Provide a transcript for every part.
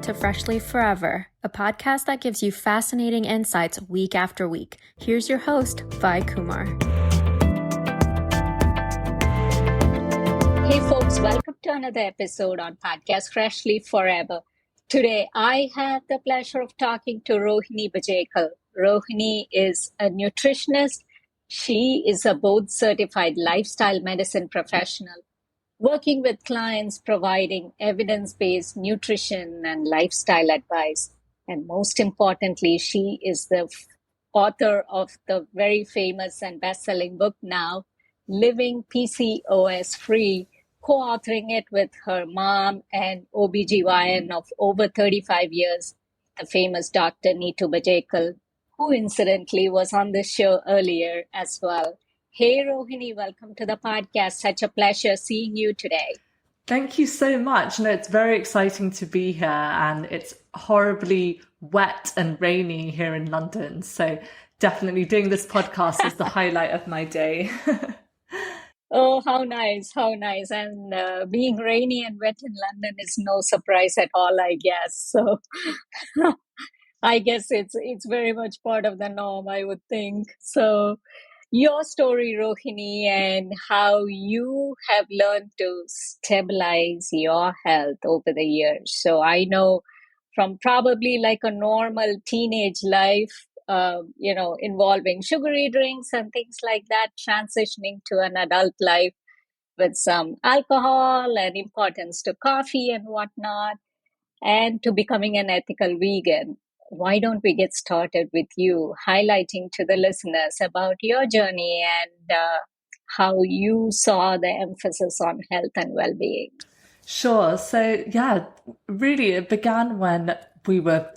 to Freshly Forever, a podcast that gives you fascinating insights week after week. Here's your host, Vi Kumar. Hey folks, welcome to another episode on podcast Freshly Forever. Today, I have the pleasure of talking to Rohini Bajekal. Rohini is a nutritionist. She is a board-certified lifestyle medicine professional, working with clients providing evidence-based nutrition and lifestyle advice. And most importantly, she is the author of the very famous and best-selling book now, Living PCOS Free, co-authoring it with her mom and OBGYN of over 35 years, the famous Dr. Neetu Bajekal, who incidentally was on this show earlier as well. Hey, Rohini, welcome to the podcast. Such a pleasure seeing you today. Thank you so much. No, it's very exciting to be here, and it's horribly wet and rainy here in London. So definitely doing this podcast is the highlight of my day. Oh, how nice, how nice. And being rainy and wet in London is no surprise at all, I guess. So I guess it's very much part of the norm, I would think. So your story, Rohini, and how you have learned to stabilize your health over the years. So I know from probably like a normal teenage life, involving sugary drinks and things like that, transitioning to an adult life with some alcohol and importance to coffee and whatnot, and to becoming an ethical vegan. Why don't we get started with you highlighting to the listeners about your journey and how you saw the emphasis on health and well-being? Sure. So yeah, really it began when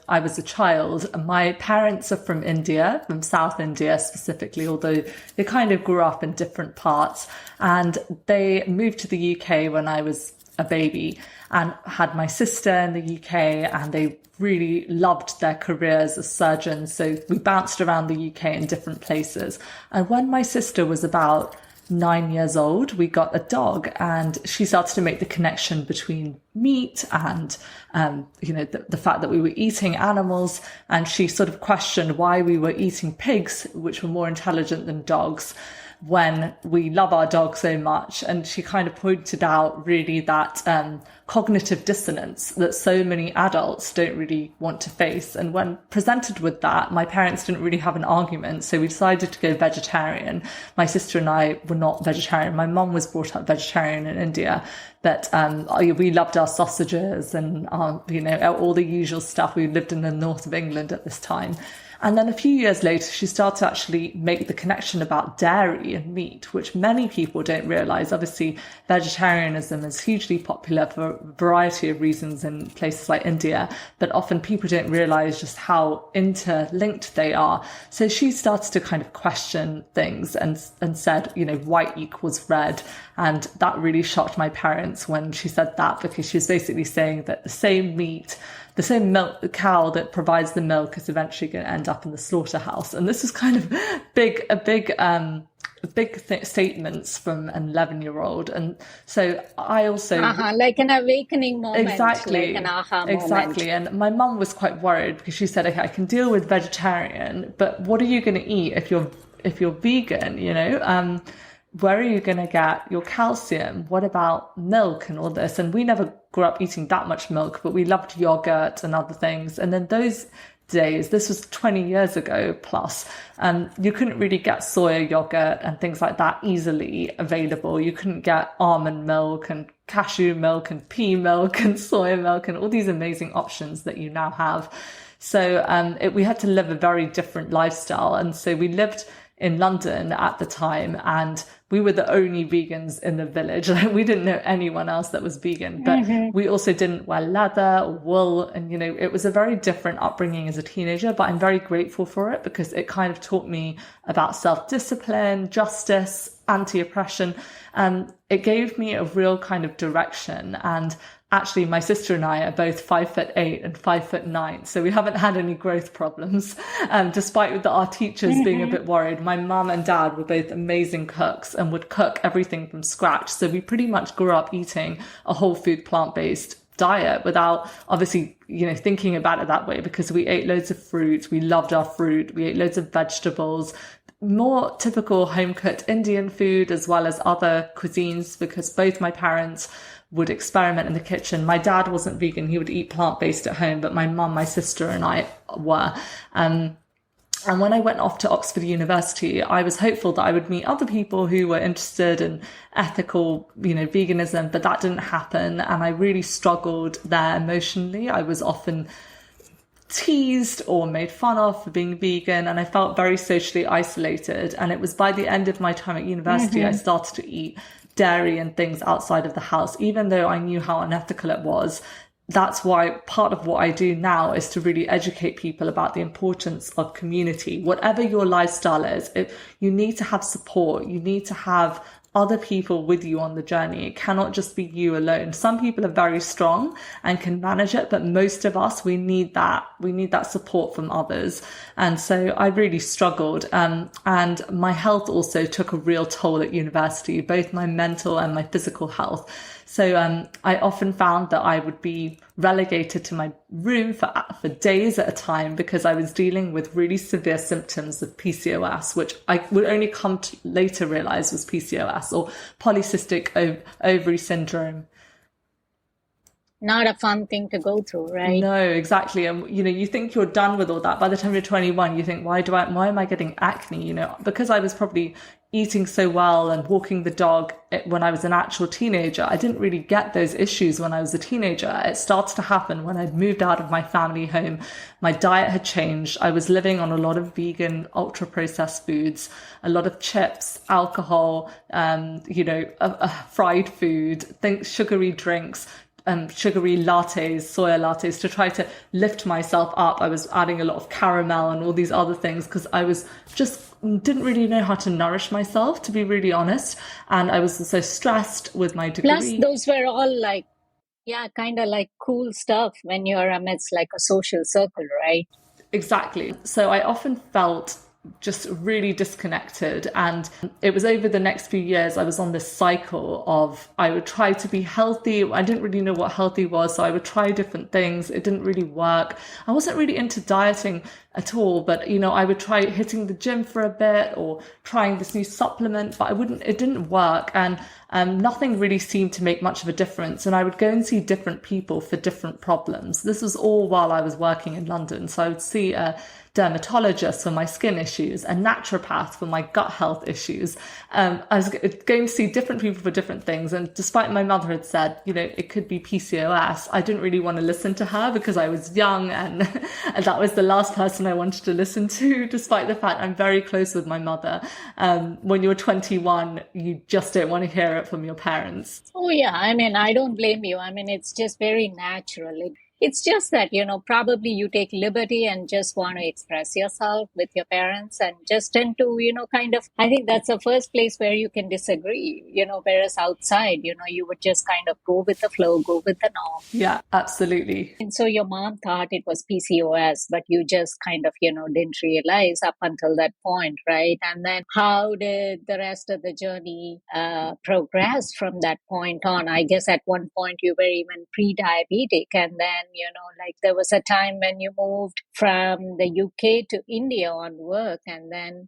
I was a child. My parents are from India, from South India specifically, although they kind of grew up in different parts. And they moved to the UK when I was a baby and had my sister in the UK, and they really loved their careers as surgeons. So we bounced around the UK in different places. And when my sister was about 9 years old, we got a dog, and she started to make the connection between meat and, the fact that we were eating animals. And she sort of questioned why we were eating pigs, which were more intelligent than dogs, when we love our dog so much. And she kind of pointed out really that cognitive dissonance that so many adults don't really want to face. And when presented with that, my parents didn't really have an argument. So we decided to go vegetarian. My sister and I were not vegetarian. My mum was brought up vegetarian in India, but we loved our sausages and all the usual stuff. We lived in the north of England at this time. And then a few years later, she started to actually make the connection about dairy and meat, which many people don't realize. Obviously, vegetarianism is hugely popular for a variety of reasons in places like India, but often people don't realize just how interlinked they are. So she started to kind of question things and said, white equals red. And that really shocked my parents when she said that, because she was basically saying that the same milk, the cow that provides the milk is eventually going to end up in the slaughterhouse. And this is kind of big statements from an 11-year-old. And so I also... like an awakening moment. Exactly. Like an aha moment. Exactly. And my mum was quite worried, because she said, okay, I can deal with vegetarian, but what are you going to eat if you're vegan, where are you going to get your calcium? What about milk and all this? And we never grew up eating that much milk, but we loved yogurt and other things. And then those days, this was 20 years ago plus, you couldn't really get soya yogurt and things like that easily available. You couldn't get almond milk and cashew milk and pea milk and soya milk and all these amazing options that you now have. So we had to live a very different lifestyle. And so we lived in London at the time, and we were the only vegans in the village. We didn't know anyone else that was vegan, but we also didn't wear leather or wool. And, it was a very different upbringing as a teenager, but I'm very grateful for it, because it kind of taught me about self-discipline, justice, anti-oppression. It gave me a real kind of direction. And actually, my sister and I are both 5'8" and 5'9", so we haven't had any growth problems. Despite our teachers being a bit worried, my mum and dad were both amazing cooks and would cook everything from scratch. So we pretty much grew up eating a whole food, plant-based diet without obviously, thinking about it that way, because we ate loads of fruit. We loved our fruit. We ate loads of vegetables, more typical home cooked Indian food as well as other cuisines, because both my parents would experiment in the kitchen. My dad wasn't vegan. He would eat plant-based at home, but my mum, my sister and I were. And when I went off to Oxford University, I was hopeful that I would meet other people who were interested in ethical, veganism, but that didn't happen. And I really struggled there emotionally. I was often teased or made fun of for being vegan, and I felt very socially isolated. And it was by the end of my time at university, I started to eat dairy and things outside of the house, even though I knew how unethical it was. That's why part of what I do now is to really educate people about the importance of community. Whatever your lifestyle is, you need to have support. You need to have other people with you on the journey. It cannot just be you alone. Some people are very strong and can manage it, but most of us, we need that support from others. And so I really struggled. And my health also took a real toll at university, both my mental and my physical health. So I often found that I would be relegated to my room for days at a time because I was dealing with really severe symptoms of PCOS, which I would only come to later realize was PCOS, or polycystic ovary syndrome. Not a fun thing to go through, right? No, exactly. And, you think you're done with all that. By the time you're 21, you think, why am I getting acne? Because I was probably eating so well and walking the dog when I was an actual teenager, I didn't really get those issues when I was a teenager. It started to happen when I'd moved out of my family home. My diet had changed. I was living on a lot of vegan, ultra processed foods, a lot of chips, alcohol, fried food, sugary drinks, sugary lattes, soya lattes, to try to lift myself up. I was adding a lot of caramel and all these other things because I was just didn't really know how to nourish myself, to be really honest. And I was so stressed with my degree. Plus, those were all kind of like cool stuff when you're amidst like a social circle, right? Exactly. So I often felt just really disconnected. And it was over the next few years, I was on this cycle of, I would try to be healthy. I didn't really know what healthy was. So I would try different things. It didn't really work. I wasn't really into dieting at all, but I would try hitting the gym for a bit or trying this new supplement, but it didn't work. And nothing really seemed to make much of a difference. And I would go and see different people for different problems. This was all while I was working in London. So I would see a dermatologist for my skin issues, a naturopath for my gut health issues. I was going to see different people for different things. And despite my mother had said, it could be PCOS, I didn't really want to listen to her because I was young and that was the last person I wanted to listen to, despite the fact I'm very close with my mother. When you're 21, you just don't want to hear it from your parents. Oh, yeah. I don't blame you. it's just very natural. It's just that, probably you take liberty and just want to express yourself with your parents and just tend to, I think that's the first place where you can disagree, whereas outside, you would just kind of go with the flow, go with the norm. Yeah, absolutely. And so your mom thought it was PCOS, but you just kind of, didn't realize up until that point, right? And then how did the rest of the journey progress from that point on? I guess at one point you were even pre-diabetic, and then there was a time when you moved from the UK to India on work, and then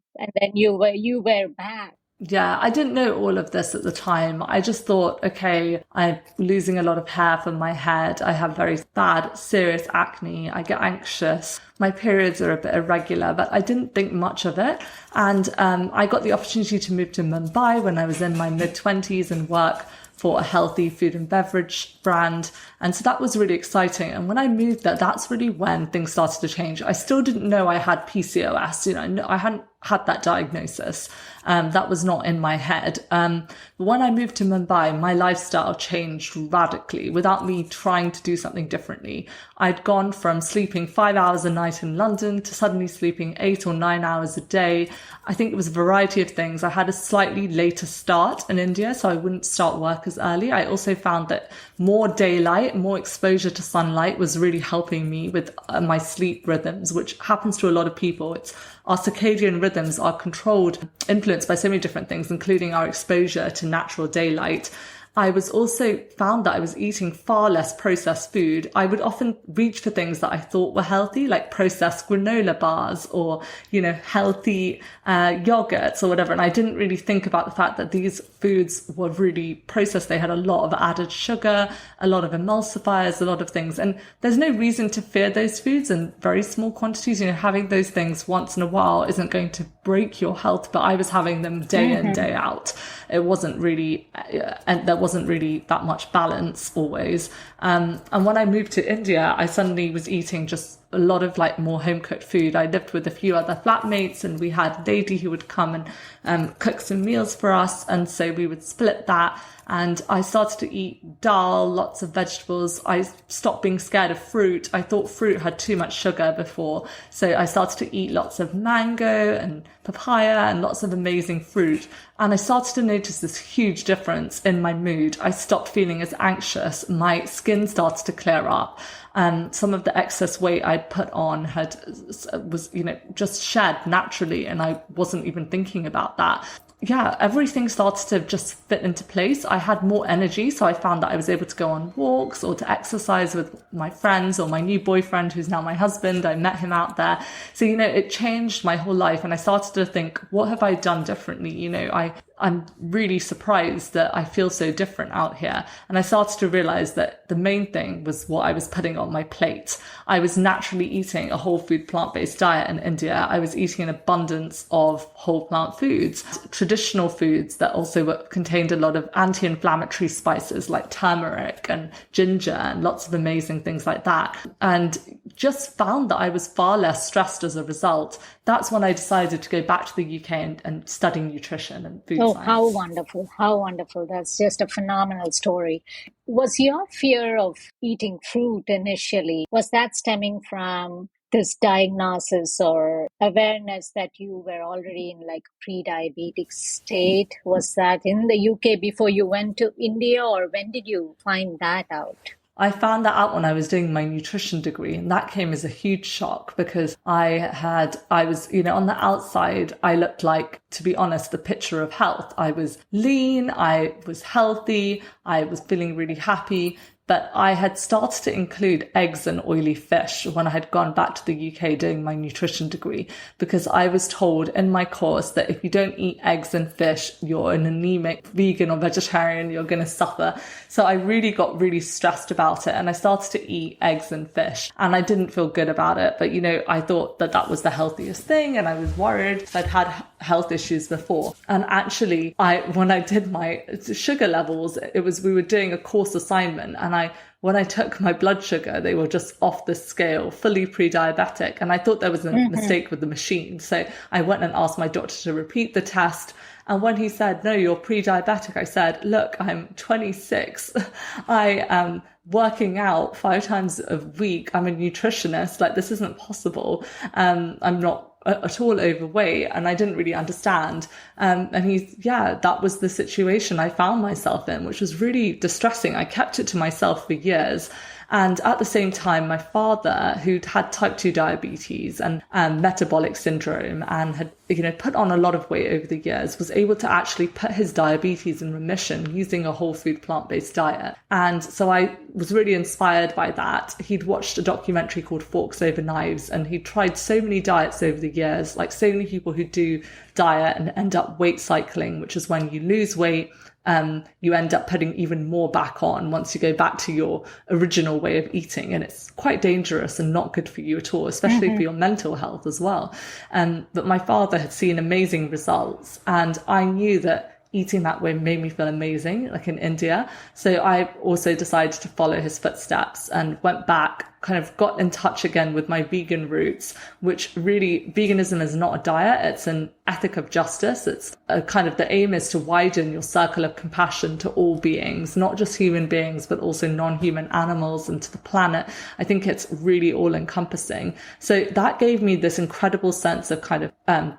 you were back. Yeah, I didn't know all of this at the time. I just thought, okay, I'm losing a lot of hair from my head. I have very bad, serious acne. I get anxious. My periods are a bit irregular, but I didn't think much of it. And I got the opportunity to move to Mumbai when I was in my mid-20s and work for a healthy food and beverage brand. And so that was really exciting. And when I moved there, that's really when things started to change. I still didn't know I had PCOS. I hadn't had that diagnosis. That was not in my head. But when I moved to Mumbai, my lifestyle changed radically without me trying to do something differently. I'd gone from sleeping 5 hours a night in London to suddenly sleeping 8 or 9 hours a day. I think it was a variety of things. I had a slightly later start in India, so I wouldn't start work as early. I also found that more daylight, more exposure to sunlight was really helping me with my sleep rhythms, which happens to a lot of people. Our circadian rhythms are controlled, influenced by so many different things, including our exposure to natural daylight. I was also found that I was eating far less processed food. I would often reach for things that I thought were healthy, like processed granola bars or, healthy yogurts or whatever. And I didn't really think about the fact that these foods were really processed. They had a lot of added sugar, a lot of emulsifiers, a lot of things. And there's no reason to fear those foods in very small quantities. Having those things once in a while isn't going to break your health, but I was having them day in, day out. It wasn't really, and there wasn't really that much balance always. And when I moved to India, I suddenly was eating just a lot of more home cooked food. I lived with a few other flatmates, and we had a lady who would come and cook some meals for us. And so we would split that. And I started to eat dal, lots of vegetables. I stopped being scared of fruit. I thought fruit had too much sugar before. So I started to eat lots of mango and papaya and lots of amazing fruit. And I started to notice this huge difference in my mood. I stopped feeling as anxious. My skin started to clear up. Some of the excess weight I'd put on was just shed naturally. And I wasn't even thinking about that. Yeah, everything started to just fit into place. I had more energy, so I found that I was able to go on walks or to exercise with my friends or my new boyfriend, who's now my husband. I met him out there. So, it changed my whole life. And I started to think, what have I done differently? I'm really surprised that I feel so different out here. And I started to realize that the main thing was what I was putting on my plate. I was naturally eating a whole food plant-based diet in India. I was eating an abundance of whole plant foods, traditional foods that also contained a lot of anti-inflammatory spices like turmeric and ginger and lots of amazing things like that. And just found that I was far less stressed as a result. That's when I decided to go back to the UK and study nutrition and food science. How wonderful. How wonderful. That's just a phenomenal story. Was your fear of eating fruit initially, was that stemming from this diagnosis or awareness that you were already in pre-diabetic state? Was that in the UK before you went to India, or when did you find that out? I found that out when I was doing my nutrition degree, and that came as a huge shock because I was, on the outside, I looked like, to be honest, the picture of health. I was lean, I was healthy, I was feeling really happy. But I had started to include eggs and oily fish when I had gone back to the UK doing my nutrition degree, because I was told in my course that if you don't eat eggs and fish, you're an anemic vegan or vegetarian, you're going to suffer. So I really got really stressed about it, and I started to eat eggs and fish, and I didn't feel good about it. But, I thought that was the healthiest thing, and I was worried. I'd had health issues before. And actually, when I did my sugar levels, we were doing a course assignment, and when I took my blood sugar, they were just off the scale, fully pre-diabetic. And I thought there was a mistake with the machine. So I went and asked my doctor to repeat the test. And when he said, no, you're pre-diabetic, I said, look, I'm 26. I am working out 5 times a week. I'm a nutritionist. This isn't possible. I'm not at all overweight, and I didn't really understand. And that was the situation I found myself in, which was really distressing. I kept it to myself for years. And at the same time, my father, who'd had type 2 diabetes and metabolic syndrome and had, put on a lot of weight over the years, was able to actually put his diabetes in remission using a whole food plant-based diet. And so I was really inspired by that. He'd watched a documentary called Forks Over Knives, and he'd tried so many diets over the years, like so many people who do diet and end up weight cycling, which is when you lose weight, you end up putting even more back on once you go back to your original way of eating. And it's quite dangerous and not good for you at all, especially for your mental health as well. But my father had seen amazing results, and I knew that eating that way made me feel amazing, like in India. So I also decided to follow his footsteps and went back, kind of got in touch again with my vegan roots, which really, veganism is not a diet. It's an ethic of justice. It's the aim is to widen your circle of compassion to all beings, not just human beings, but also non-human animals and to the planet. I think it's really all encompassing. So that gave me this incredible sense of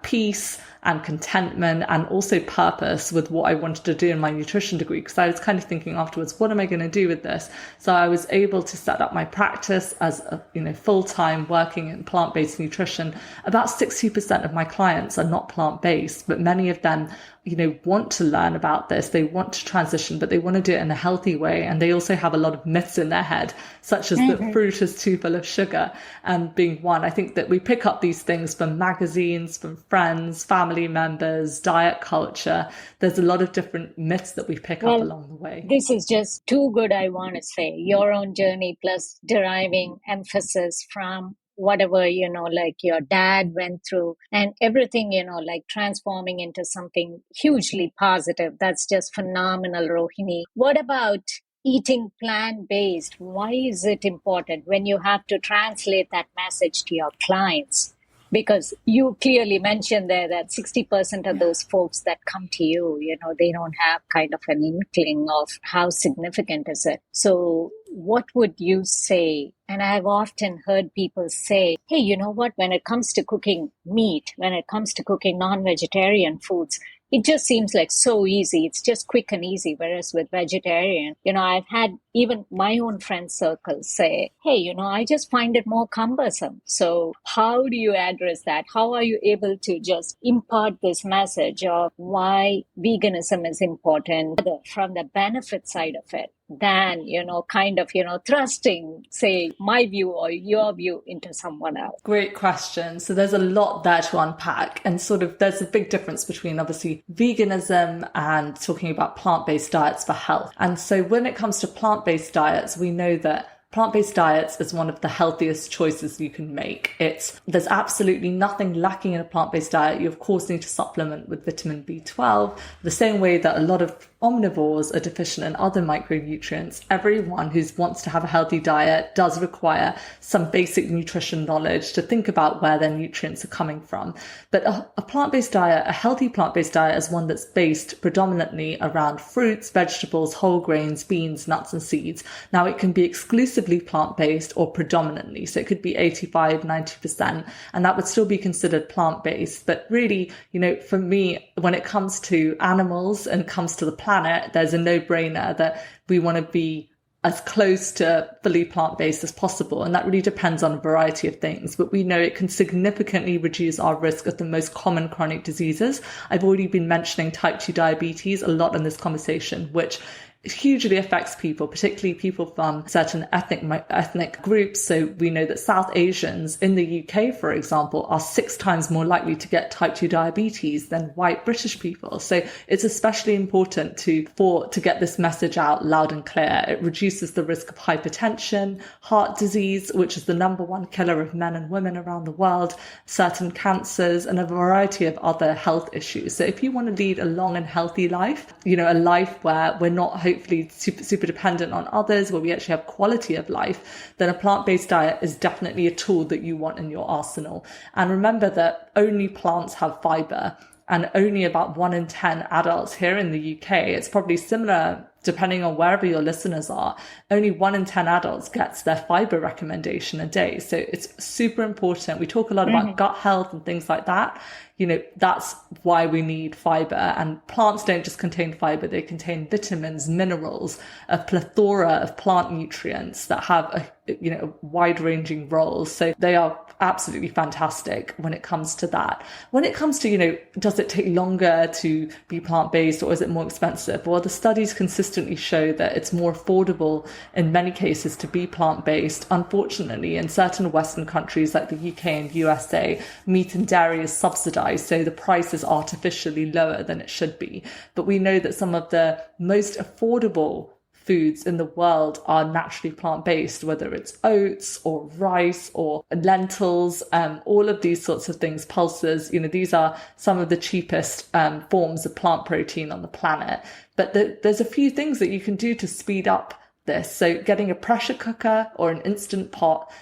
peace and contentment, and also purpose with what I wanted to do in my nutrition degree, because I was kind of thinking afterwards, what am I going to do with this? So I was able to set up my practice this as a, full-time working in plant-based nutrition, about 60% of my clients are not plant-based, but many of them, want to learn about this. They want to transition, but they want to do it in a healthy way. And they also have a lot of myths in their head, such as that fruit is too full of sugar, being one. I think that we pick up these things from magazines, from friends, family members, diet culture. There's a lot of different myths that we pick up along the way. This is just too good, I want to say. Your own journey plus deriving emphasis from whatever, like your dad went through and everything, like transforming into something hugely positive. That's just phenomenal, Rohini. What about eating plant-based? Why is it important when you have to translate that message to your clients? Because you clearly mentioned there that 60% of those folks that come to you, they don't have kind of an inkling of how significant is it. So what would you say? And I've often heard people say, hey, you know what? When it comes to cooking meat, when it comes to cooking non-vegetarian foods, it just seems like so easy. It's just quick and easy. Whereas with vegetarian, I've had even my own friend circle say, hey, I just find it more cumbersome. So how do you address that? How are you able to just impart this message of why veganism is important from the benefit side of it? Than, thrusting, say, my view or your view into someone else? Great question. So there's a lot there to unpack, and there's a big difference between obviously veganism and talking about plant-based diets for health. And so when it comes to plant-based diets, we know that plant-based diets is one of the healthiest choices you can make. There's absolutely nothing lacking in a plant-based diet. You of course need to supplement with vitamin B12, the same way that a lot of omnivores are deficient in other micronutrients. Everyone who wants to have a healthy diet does require some basic nutrition knowledge to think about where their nutrients are coming from. But a plant-based diet, a healthy plant-based diet, is one that's based predominantly around fruits, vegetables, whole grains, beans, nuts, and seeds. Now, it can be exclusively plant-based or predominantly. So it could be 85, 90%, and that would still be considered plant-based. But really, for me, when it comes to animals and comes to the planet, there's a no-brainer that we want to be as close to fully plant-based as possible. And that really depends on a variety of things. But we know it can significantly reduce our risk of the most common chronic diseases. I've already been mentioning type 2 diabetes a lot in this conversation, which hugely affects people, particularly people from certain ethnic groups. So we know that South Asians in the UK, for example, are 6 times more likely to get type 2 diabetes than white British people. So it's especially important to get this message out loud and clear. It reduces the risk of hypertension, heart disease, which is the number one killer of men and women around the world, certain cancers, and a variety of other health issues. So if you want to lead a long and healthy life, a life where we're not hopefully super dependent on others, where we actually have quality of life, then a plant-based diet is definitely a tool that you want in your arsenal. And remember that only plants have fiber, and only about 1 in 10 adults here in the UK, it's probably similar depending on wherever your listeners are, only 1 in 10 adults gets their fiber recommendation a day. So it's super important. We talk a lot about gut health and things like that. That's why we need fiber. And plants don't just contain fiber, they contain vitamins, minerals, a plethora of plant nutrients that have a wide-ranging roles. So they are absolutely fantastic when it comes to that. When it comes to, does it take longer to be plant-based or is it more expensive? Well, the studies consistently show that it's more affordable in many cases to be plant-based. Unfortunately, in certain Western countries like the UK and USA, meat and dairy is subsidized, so the price is artificially lower than it should be. But we know that some of the most affordable foods in the world are naturally plant-based, whether it's oats or rice or lentils, all of these sorts of things, pulses, these are some of the cheapest forms of plant protein on the planet. But there's a few things that you can do to speed up this. So getting a pressure cooker or an instant pot,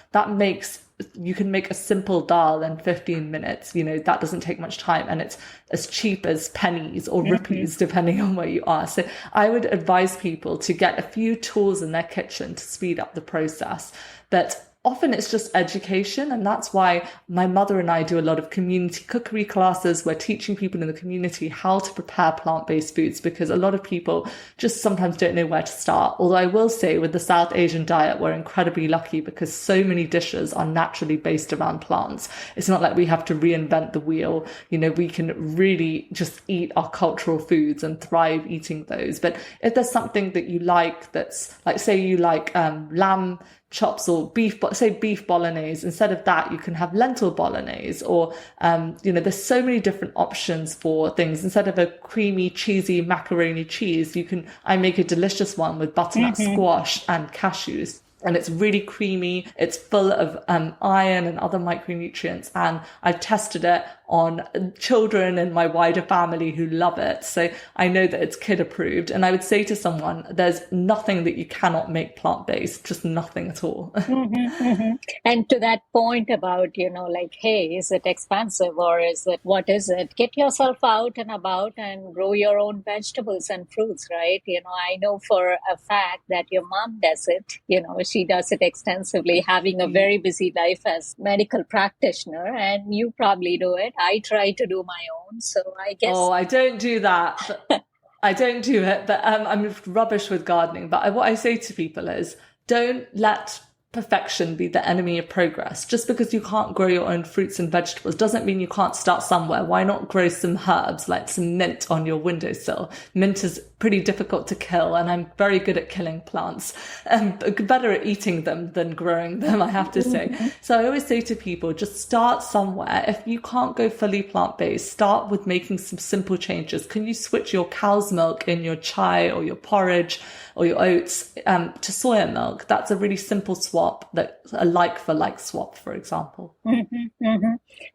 you can make a simple dal in 15 minutes. That doesn't take much time, and it's as cheap as pennies or rupees, depending on where you are. So I would advise people to get a few tools in their kitchen to speed up the process. But often it's just education. And that's why my mother and I do a lot of community cookery classes. We're teaching people in the community how to prepare plant-based foods, because a lot of people just sometimes don't know where to start. Although I will say with the South Asian diet, we're incredibly lucky because so many dishes are naturally based around plants. It's not like we have to reinvent the wheel. We can really just eat our cultural foods and thrive eating those. But if there's something that you like, that's like, say you like lamb chops or beef bolognese, instead of that you can have lentil bolognese, or there's so many different options for things. Instead of a creamy cheesy macaroni cheese, I make a delicious one with butternut squash and cashews. And it's really creamy. It's full of iron and other micronutrients. And I've tested it on children in my wider family who love it. So I know that it's kid approved. And I would say to someone, there's nothing that you cannot make plant-based, just nothing at all. And to that point about, hey, is it expensive or what is it? Get yourself out and about and grow your own vegetables and fruits, right? I know for a fact that your mom does it. She does it extensively, having a very busy life as medical practitioner, and you probably do it. I try to do my own, so I guess. Oh, I don't do that. I don't do it, but I'm rubbish with gardening. But what I say to people is, don't let perfection be the enemy of progress. Just because you can't grow your own fruits and vegetables doesn't mean you can't start somewhere. Why not grow some herbs, like some mint on your windowsill? Mint is pretty difficult to kill, and I'm very good at killing plants. Better at eating them than growing them, I have to say. So I always say to people, just start somewhere. If you can't go fully plant-based, start with making some simple changes. Can you switch your cow's milk in your chai or your porridge or your oats to soya milk? That's a really simple swap, that's a like for like swap, for example.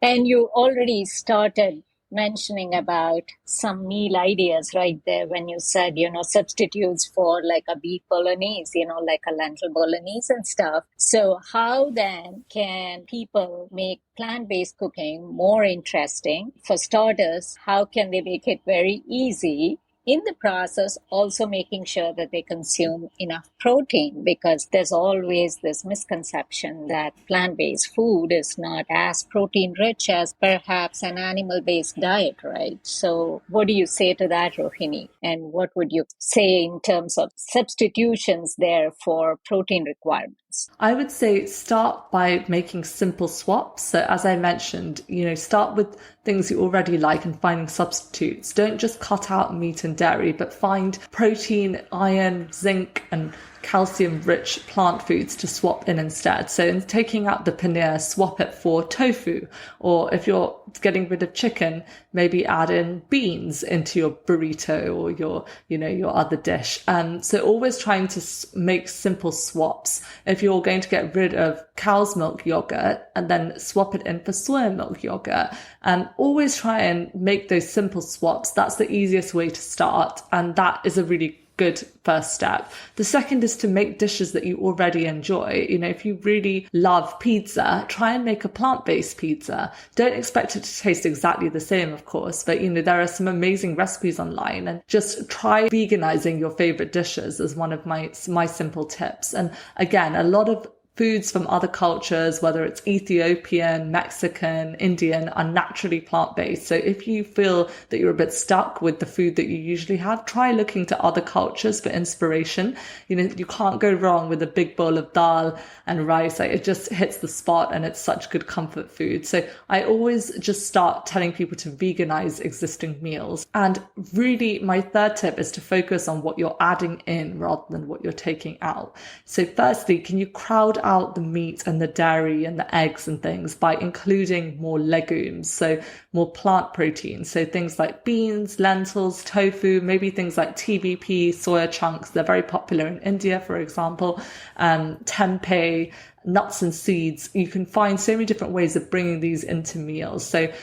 And you already started mentioning about some meal ideas right there when you said, substitutes for like a beef bolognese, like a lentil bolognese and stuff. So how then can people make plant-based cooking more interesting? For starters, how can they make it very easy? In the process, also making sure that they consume enough protein, because there's always this misconception that plant-based food is not as protein-rich as perhaps an animal-based diet, right? So what do you say to that, Rohini? And what would you say in terms of substitutions there for protein requirements? I would say start by making simple swaps. So as I mentioned, start with things you already like and finding substitutes. Don't just cut out meat and dairy, but find protein, iron, zinc, and calcium-rich plant foods to swap in instead. So in taking out the paneer, swap it for tofu. Or if you're getting rid of chicken, maybe add in beans into your burrito or your other dish. So always trying to make simple swaps. If you're going to get rid of cow's milk yogurt, and then swap it in for soya milk yogurt, and always try and make those simple swaps. That's the easiest way to start. And that is a really good first step. The second is to make dishes that you already enjoy. If you really love pizza, try and make a plant-based pizza. Don't expect it to taste exactly the same, of course, but there are some amazing recipes online, and just try veganizing your favorite dishes as one of my simple tips. And again, a lot of foods from other cultures, whether it's Ethiopian, Mexican, Indian, are naturally plant-based. So if you feel that you're a bit stuck with the food that you usually have, try looking to other cultures for inspiration. You can't go wrong with a big bowl of dal and rice. It just hits the spot, and it's such good comfort food. So I always just start telling people to veganize existing meals. And really, my third tip is to focus on what you're adding in rather than what you're taking out. So firstly, can you crowd out the meat and the dairy and the eggs and things by including more legumes, so more plant protein, so things like beans, lentils, tofu, maybe things like TVP, soya chunks. They're very popular in India, for example, tempeh, nuts and seeds. You can find so many different ways of bringing these into meals. So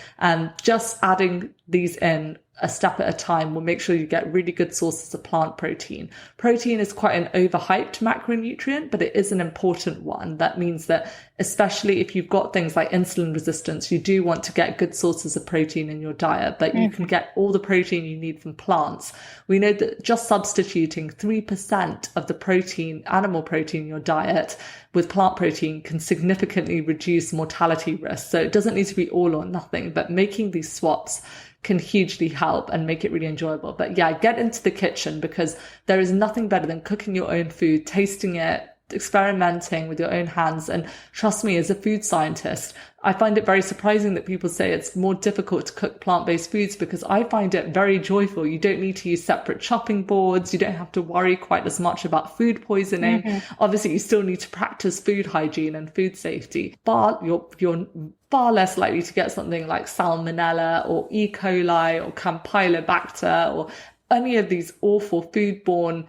just adding these in a step at a time will make sure you get really good sources of plant protein. Protein is quite an overhyped macronutrient, but it is an important one. That means that especially if you've got things like insulin resistance, you do want to get good sources of protein in your diet, but you can get all the protein you need from plants. We know that just substituting 3% of the protein, animal protein in your diet with plant protein can significantly reduce mortality risk. So it doesn't need to be all or nothing, but making these swaps can hugely help and make it really enjoyable. But yeah, get into the kitchen, because there is nothing better than cooking your own food, tasting it, experimenting with your own hands. And trust me, as a food scientist, I find it very surprising that people say it's more difficult to cook plant-based foods, because I find it very joyful. You don't need to use separate chopping boards. You don't have to worry quite as much about food poisoning. Obviously, you still need to practice food hygiene and food safety, but you're far less likely to get something like salmonella or E. coli or campylobacter or any of these awful foodborne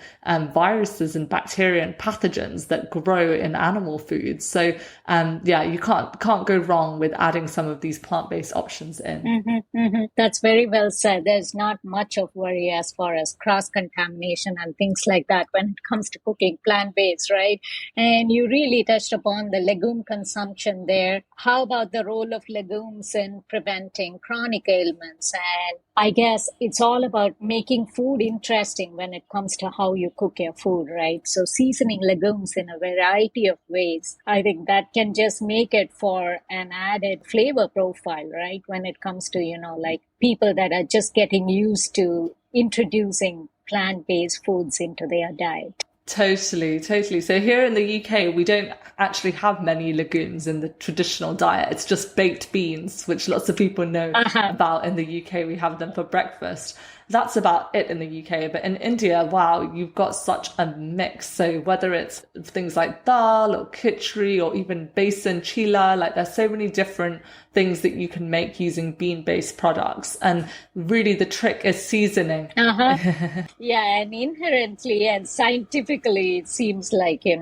viruses and bacteria and pathogens that grow in animal foods. So yeah, you can't go wrong with adding some of these plant-based options in. That's very well said. There's not much of worry as far as cross-contamination and things like that when it comes to cooking plant-based, right? And you really touched upon the legume consumption there. How about the role of legumes in preventing chronic ailments? And I guess it's all about making food interesting when it comes to how you cook your food, right? So seasoning legumes in a variety of ways, I think that can just make it for an added flavor profile, right? When it comes to, like people that are just getting used to introducing plant-based foods into their diet. Totally. So here in the UK, we don't actually have many legumes in the traditional diet. It's just baked beans, which lots of people know about in the UK. We have them for breakfast. That's about it in the UK. But in India, wow, you've got such a mix. So whether it's things like dal or khichdi or even besan chila, like there's so many different things that you can make using bean-based products. And really the trick is seasoning. Yeah, and inherently and scientifically, it seems like, a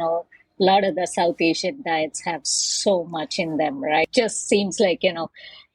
lot of the South Asian diets have so much in them, right? Just seems like,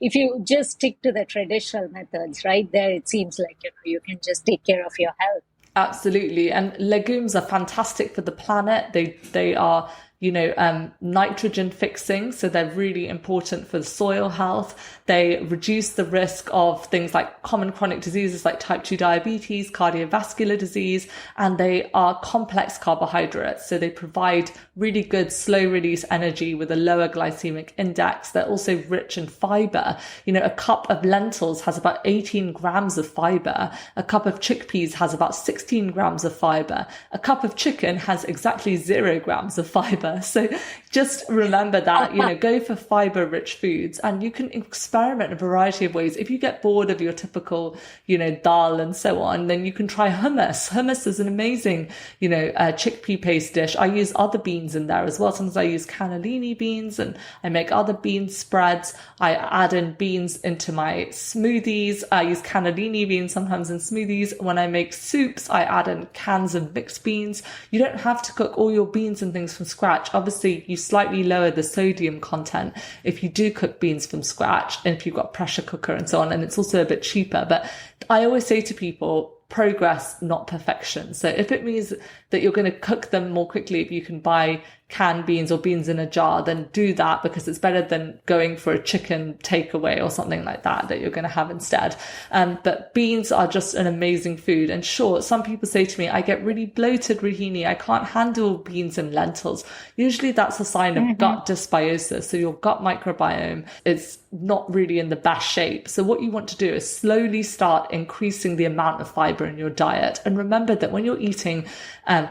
if you just stick to the traditional methods, right there, it seems like, you can just take care of your health. Absolutely. And legumes are fantastic for the planet. They are, nitrogen fixing. So they're really important for the soil health. They reduce the risk of things like common chronic diseases like type 2 diabetes, cardiovascular disease, and they are complex carbohydrates. So they provide really good slow release energy with a lower glycemic index. They're also rich in fiber. A cup of lentils has about 18 grams of fiber. A cup of chickpeas has about 16 grams of fiber. A cup of chicken has exactly 0 grams of fiber. So just remember that, go for fiber rich foods, and you can experiment in a variety of ways. If you get bored of your typical, dal and so on, then you can try hummus. Hummus is an amazing, chickpea paste dish. I use other beans in there as well. Sometimes I use cannellini beans and I make other bean spreads. I add in beans into my smoothies. I use cannellini beans sometimes in smoothies. When I make soups, I add in cans of mixed beans. You don't have to cook all your beans and things from scratch. Obviously, you slightly lower the sodium content if you do cook beans from scratch, and if you've got a pressure cooker and so on, and it's also a bit cheaper. But I always say to people, progress, not perfection. So if it means that you're going to cook them more quickly, if you can buy canned beans or beans in a jar, then do that, because it's better than going for a chicken takeaway or something like that you're going to have instead. But beans are just an amazing food. And sure, some people say to me, I get really bloated, Rohini. I can't handle beans and lentils. Usually that's a sign of gut dysbiosis. So your gut microbiome is not really in the best shape. So what you want to do is slowly start increasing the amount of fiber in your diet. And remember that when you're eating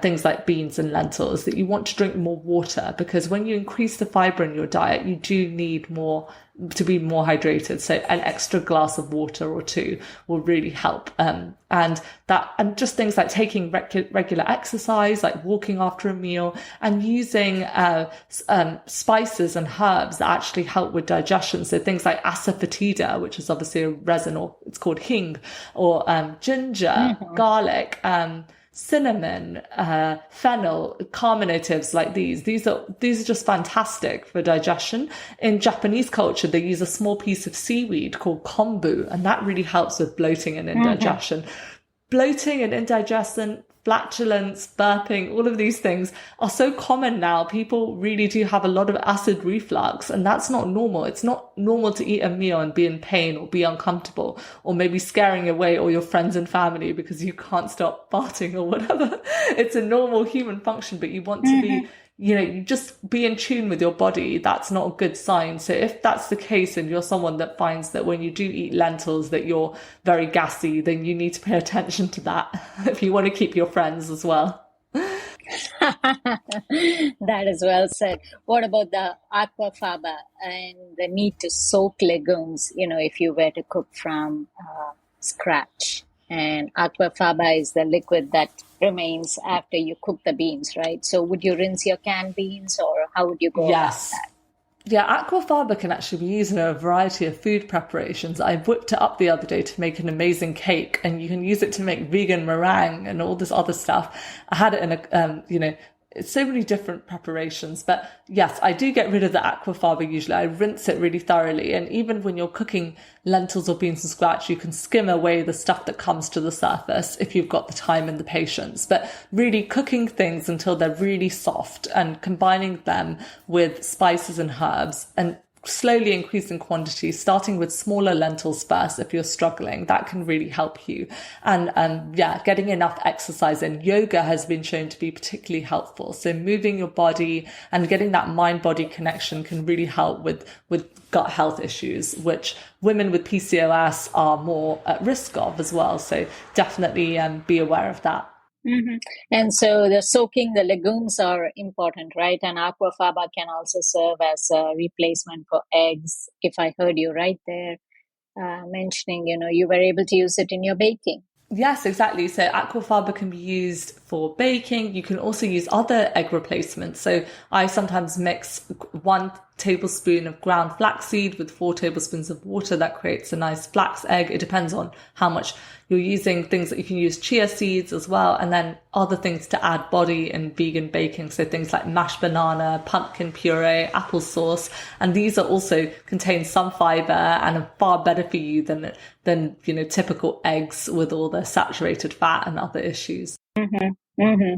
things like beans and lentils, that you want to drink more water, because when you increase the fiber in your diet, you do need more to be more hydrated. So an extra glass of water or two will really help. And just things like taking regular exercise, like walking after a meal, and using spices and herbs that actually help with digestion. So things like asafoetida, which is obviously a resin, or it's called hing, or ginger, garlic, cinnamon, fennel, carminatives like these. These are just fantastic for digestion. In Japanese culture, they use a small piece of seaweed called kombu, and that really helps with bloating and indigestion. Bloating and indigestion flatulence, burping, all of these things are so common now. People really do have a lot of acid reflux, and that's not normal. It's not normal to eat a meal and be in pain or be uncomfortable, or maybe scaring away all your friends and family because you can't stop farting or whatever. It's a normal human function, but you want to be, you just be in tune with your body. That's not a good sign. So if that's the case and you're someone that finds that when you do eat lentils that you're very gassy, then you need to pay attention to that if you want to keep your friends as well. That is well said. What about the aquafaba and the need to soak legumes, if you were to cook from scratch? And aquafaba is the liquid that remains after you cook the beans, right? So would you rinse your canned beans, or how would you go about that? Yeah, aquafaba can actually be used in a variety of food preparations. I whipped it up the other day to make an amazing cake, and you can use it to make vegan meringue and all this other stuff. I had it in a, so many different preparations. But yes, I do get rid of the aquafaba usually. I rinse it really thoroughly. And even when you're cooking lentils or beans from scratch, you can skim away the stuff that comes to the surface if you've got the time and the patience. But really cooking things until they're really soft and combining them with spices and herbs and slowly increasing quantity, starting with smaller lentils first if you're struggling. That can really help you. And getting enough exercise and yoga has been shown to be particularly helpful. So moving your body and getting that mind-body connection can really help with gut health issues, which women with PCOS are more at risk of as well. So definitely be aware of that. Mm-hmm. And so the soaking the legumes are important, right? And aquafaba can also serve as a replacement for eggs. If I heard you right there, mentioning, you were able to use it in your baking. Yes, exactly. So aquafaba can be used for baking. You can also use other egg replacements. So I sometimes mix 1 tablespoon of ground flaxseed with 4 tablespoons of water. That creates a nice flax egg. It depends on how much you're using. Things that you can use chia seeds as well. And then other things to add body in vegan baking. So things like mashed banana, pumpkin puree, applesauce. And these are also contain some fiber and are far better for you than typical eggs with all the saturated fat and other issues. Mm-hmm. Mm-hmm.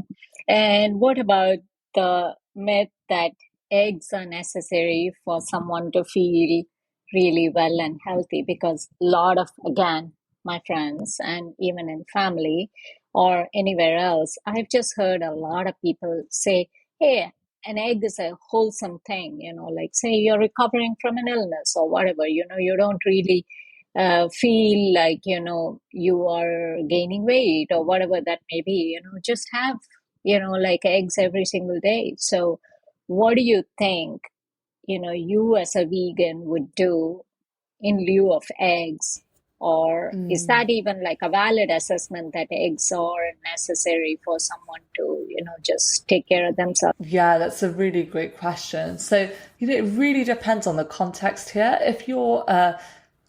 And what about the myth that eggs are necessary for someone to feel really well and healthy? Because a lot of, again, my friends and even in family or anywhere else, I've just heard a lot of people say, hey, an egg is a wholesome thing, like say you're recovering from an illness or whatever, you don't really feel like, you are gaining weight or whatever that may be, just have, like eggs every single day. So what do you think, you as a vegan would do in lieu of eggs? Or is that even like a valid assessment that eggs are necessary for someone to, just take care of themselves? Yeah, that's a really great question. So, it really depends on the context here. If you're a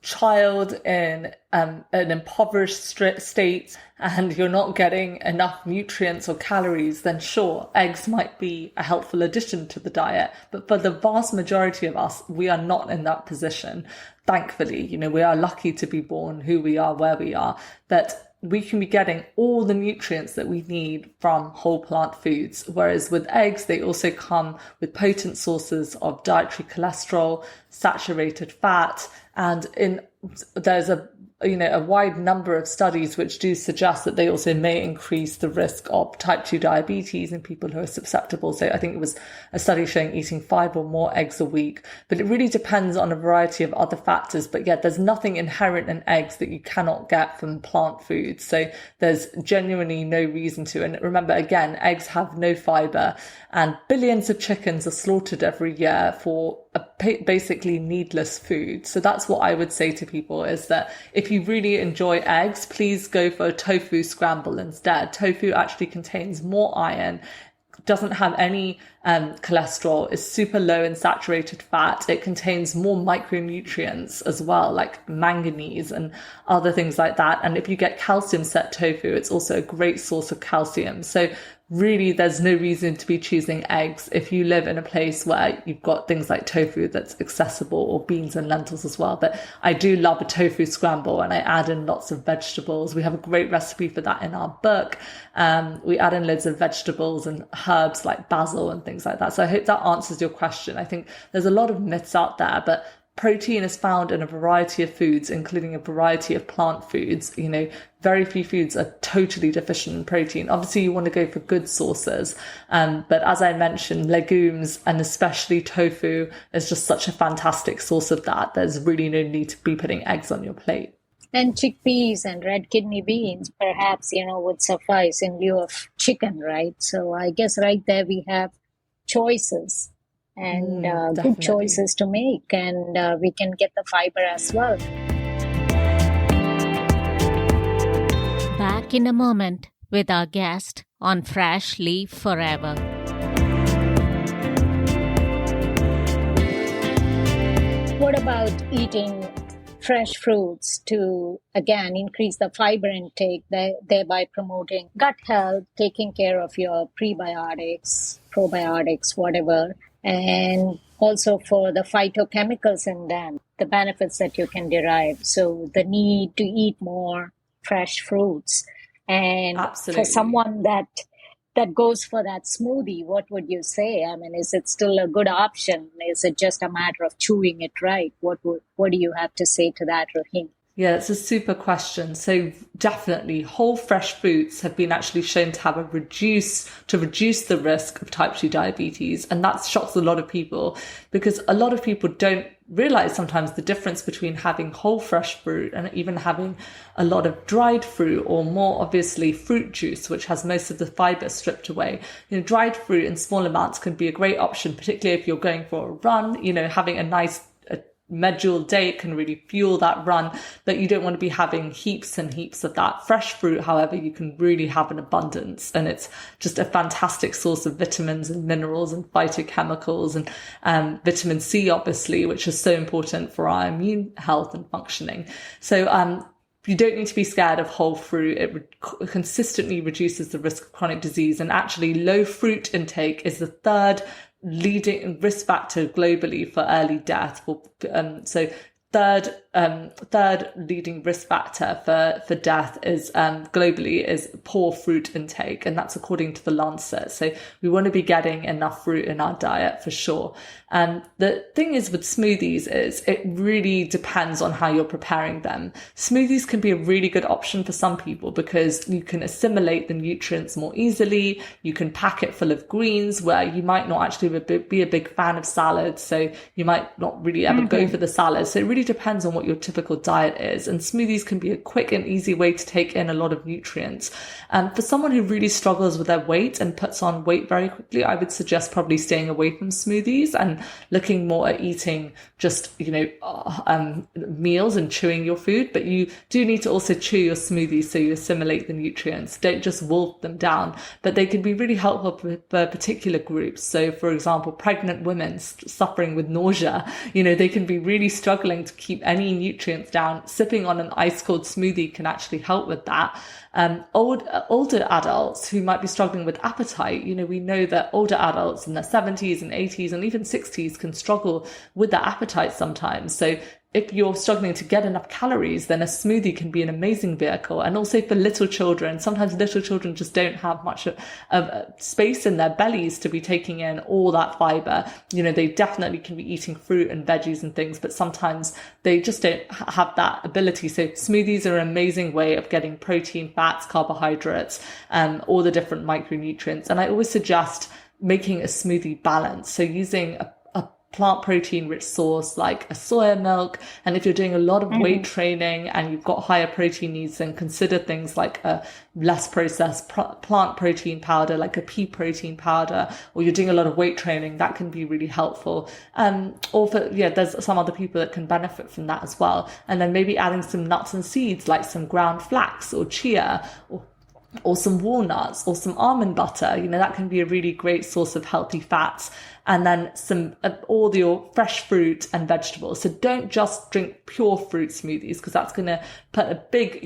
child in an impoverished state and you're not getting enough nutrients or calories, then sure, eggs might be a helpful addition to the diet. But for the vast majority of us, we are not in that position. Thankfully, we are lucky to be born who we are, where we are, that we can be getting all the nutrients that we need from whole plant foods. Whereas with eggs, they also come with potent sources of dietary cholesterol, saturated fat, and there's a wide number of studies which do suggest that they also may increase the risk of type 2 diabetes in people who are susceptible. So I think it was a study showing eating 5 or more eggs a week, but it really depends on a variety of other factors. But yeah, there's nothing inherent in eggs that you cannot get from plant foods. So there's genuinely no reason to. And remember, again, eggs have no fiber, and billions of chickens are slaughtered every year for basically needless food. So that's what I would say to people, is that if you really enjoy eggs, please go for a tofu scramble instead. Tofu actually contains more iron, doesn't have any cholesterol, is super low in saturated fat. It contains more micronutrients as well, like manganese and other things like that. And if you get calcium set tofu, it's also a great source of calcium. So really there's no reason to be choosing eggs if you live in a place where you've got things like tofu that's accessible, or beans and lentils as well. But I do love a tofu scramble, and I add in lots of vegetables. We have a great recipe for that in our book. We add in loads of vegetables and herbs like basil and things like that. So I hope that answers your question. I think there's a lot of myths out there, but protein is found in a variety of foods, including a variety of plant foods. Very few foods are totally deficient in protein. Obviously, you want to go for good sources. But as I mentioned, legumes and especially tofu is just such a fantastic source of that. There's really no need to be putting eggs on your plate. And chickpeas and red kidney beans, perhaps, would suffice in lieu of chicken, right? So I guess right there we have choices and good choices to make, and we can get the fiber as well. Back in a moment with our guest on Fresh Leaf Forever. What about eating fresh fruits to, again, increase the fiber intake, thereby promoting gut health, taking care of your prebiotics, probiotics, whatever, and also for the phytochemicals in them, the benefits that you can derive. So the need to eat more fresh fruits. And Absolutely. For someone that goes for that smoothie, what would you say? I mean, is it still a good option? Is it just a matter of chewing it right? What do you have to say to that, Rohini? Yeah, it's a super question. So definitely whole fresh fruits have been actually shown to have reduce the risk of type 2 diabetes. And that shocks a lot of people, because a lot of people don't realize sometimes the difference between having whole fresh fruit and even having a lot of dried fruit, or more obviously fruit juice, which has most of the fiber stripped away. Dried fruit in small amounts can be a great option, particularly if you're going for a run. Having a nice medjool day can really fuel that run, but you don't want to be having heaps and heaps of that. Fresh fruit, however, you can really have an abundance, and it's just a fantastic source of vitamins and minerals and phytochemicals, and vitamin C, obviously, which is so important for our immune health and functioning. So you don't need to be scared of whole fruit. It consistently reduces the risk of chronic disease, and actually low fruit intake is the third leading risk factor globally for early death. So third leading risk factor for death is globally is poor fruit intake, and that's according to the Lancet. So we want to be getting enough fruit in our diet for sure. And the thing is with smoothies is it really depends on how you're preparing them. Smoothies can be a really good option for some people because you can assimilate the nutrients more easily. You can pack it full of greens, where you might not actually be a big fan of salads, so you might not really ever go for the salad. So it really depends on what your typical diet is, and smoothies can be a quick and easy way to take in a lot of nutrients. For someone who really struggles with their weight and puts on weight very quickly, I would suggest probably staying away from smoothies and looking more at eating just meals and chewing your food. But you do need to also chew your smoothies so you assimilate the nutrients. Don't just wolf them down, but they can be really helpful for particular groups. So for example, pregnant women suffering with nausea, they can be really struggling to keep any nutrients down. Sipping on an ice cold smoothie can actually help with that. Older adults who might be struggling with appetite, we know that older adults in their 70s and 80s and even 60s can struggle with their appetite sometimes. So if you're struggling to get enough calories, then a smoothie can be an amazing vehicle. And also for little children, sometimes little children just don't have much of space in their bellies to be taking in all that fiber. They definitely can be eating fruit and veggies and things, but sometimes they just don't have that ability. So smoothies are an amazing way of getting protein, fats, carbohydrates, all the different micronutrients. And I always suggest making a smoothie balanced. So using a plant protein rich source like a soya milk. And if you're doing a lot of weight training and you've got higher protein needs, then consider things like a less processed plant protein powder, like a pea protein powder, or you're doing a lot of weight training, that can be really helpful. There's some other people that can benefit from that as well. And then maybe adding some nuts and seeds like some ground flax or chia, or some walnuts or some almond butter. That can be a really great source of healthy fats. and then some all your fresh fruit and vegetables. So don't just drink pure fruit smoothies, because that's going to put a big,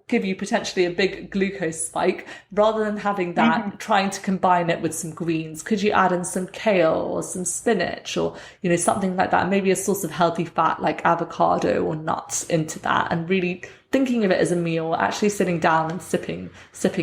give you potentially a big glucose spike. Rather than having that, trying to combine it with some greens. Could you add in some kale or some spinach, or, something like that? Maybe a source of healthy fat like avocado or nuts into that, and really thinking of it as a meal, actually sitting down and sipping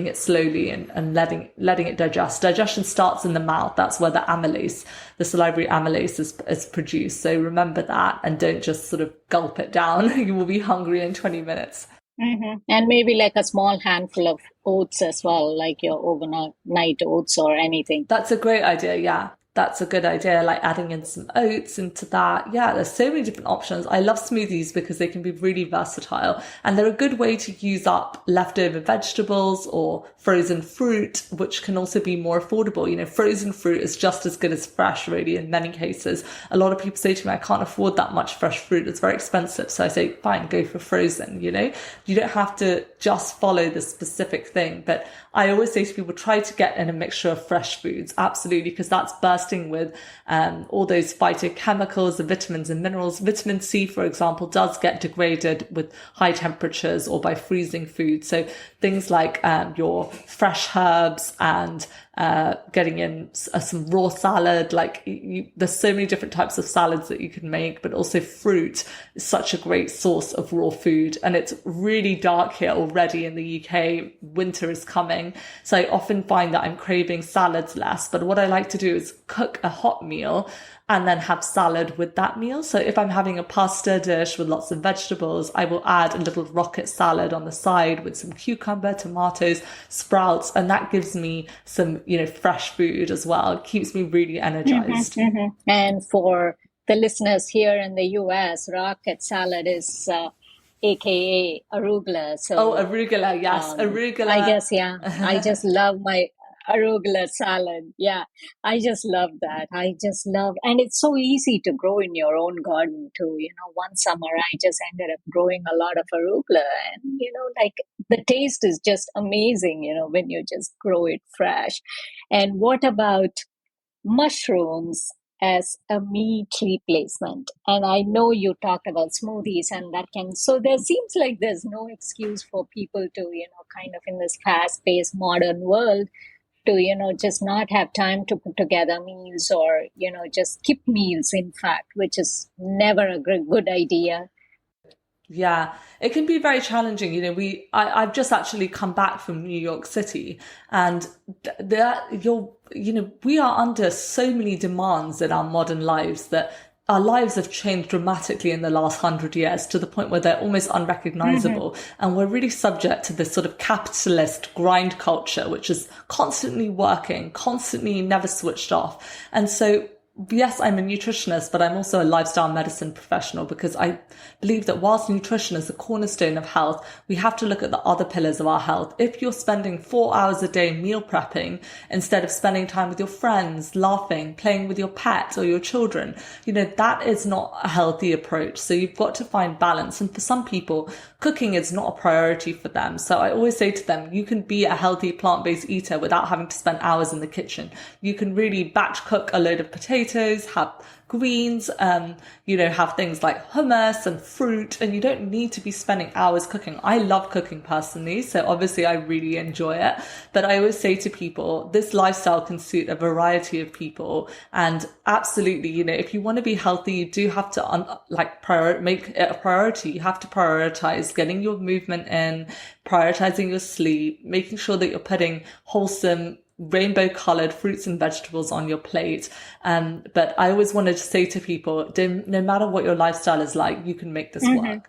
it slowly and letting it digest. Digestion starts in the mouth. That's where the amylase, the salivary amylase is produced. So remember that, and don't just sort of gulp it down. You will be hungry in 20 minutes. And maybe like a small handful of oats as well, like your overnight oats or anything. That's a great idea. Yeah. That's a good idea, like adding in some oats into that. Yeah, there's so many different options. I love smoothies because they can be really versatile, and they're a good way to use up leftover vegetables or frozen fruit, which can also be more affordable. Frozen fruit is just as good as fresh, really, in many cases. A lot of people say to me, I can't afford that much fresh fruit. It's very expensive. So I say, fine, go for frozen, You don't have to just follow the specific thing. But I always say to people, try to get in a mixture of fresh foods. Absolutely, because that's bursting with all those phytochemicals, the vitamins and minerals. Vitamin C, for example, does get degraded with high temperatures or by freezing food. So things like your fresh herbs and getting in some raw salad. There's so many different types of salads that you can make, but also fruit is such a great source of raw food. And it's really dark here already in the UK. Winter is coming. So I often find that I'm craving salads less. But what I like to do is cook a hot meal and then have salad with that meal. So if I'm having a pasta dish with lots of vegetables, I will add a little rocket salad on the side with some cucumber, tomatoes, sprouts, and that gives me some, fresh food as well. It keeps me really energized. And for the listeners here in the US, rocket salad is aka arugula. So arugula, yes, arugula. I guess, I just love my arugula salad. Yeah, I just love that. And it's so easy to grow in your own garden too. One summer I just ended up growing a lot of arugula, and like the taste is just amazing, when you just grow it fresh. And what about mushrooms as a meat replacement? And I know you talked about smoothies, and so there seems like there's no excuse for people to, kind of in this fast-paced modern world to, just not have time to put together meals, or, just skip meals, in fact, which is never a good idea. Yeah, it can be very challenging. I've just actually come back from New York City, and we are under so many demands in our modern lives that our lives have changed dramatically in the last 100 years, to the point where they're almost unrecognizable. And we're really subject to this sort of capitalist grind culture, which is constantly working, constantly never switched off. And so, yes, I'm a nutritionist, but I'm also a lifestyle medicine professional, because I believe that whilst nutrition is the cornerstone of health, we have to look at the other pillars of our health. If you're spending 4 hours a day meal prepping instead of spending time with your friends, laughing, playing with your pet or your children, that is not a healthy approach. So you've got to find balance. And for some people, cooking is not a priority for them. So I always say to them, you can be a healthy plant-based eater without having to spend hours in the kitchen. You can really batch cook a load of potatoes, have greens, have things like hummus and fruit, and you don't need to be spending hours cooking. I love cooking personally, so obviously I really enjoy it. But I always say to people, this lifestyle can suit a variety of people. And absolutely, if you want to be healthy, you do have to make it a priority. You have to prioritize getting your movement in, prioritizing your sleep, making sure that you're putting wholesome, rainbow colored fruits and vegetables on your plate. But I always wanted to say to people, no matter what your lifestyle is like, you can make this work.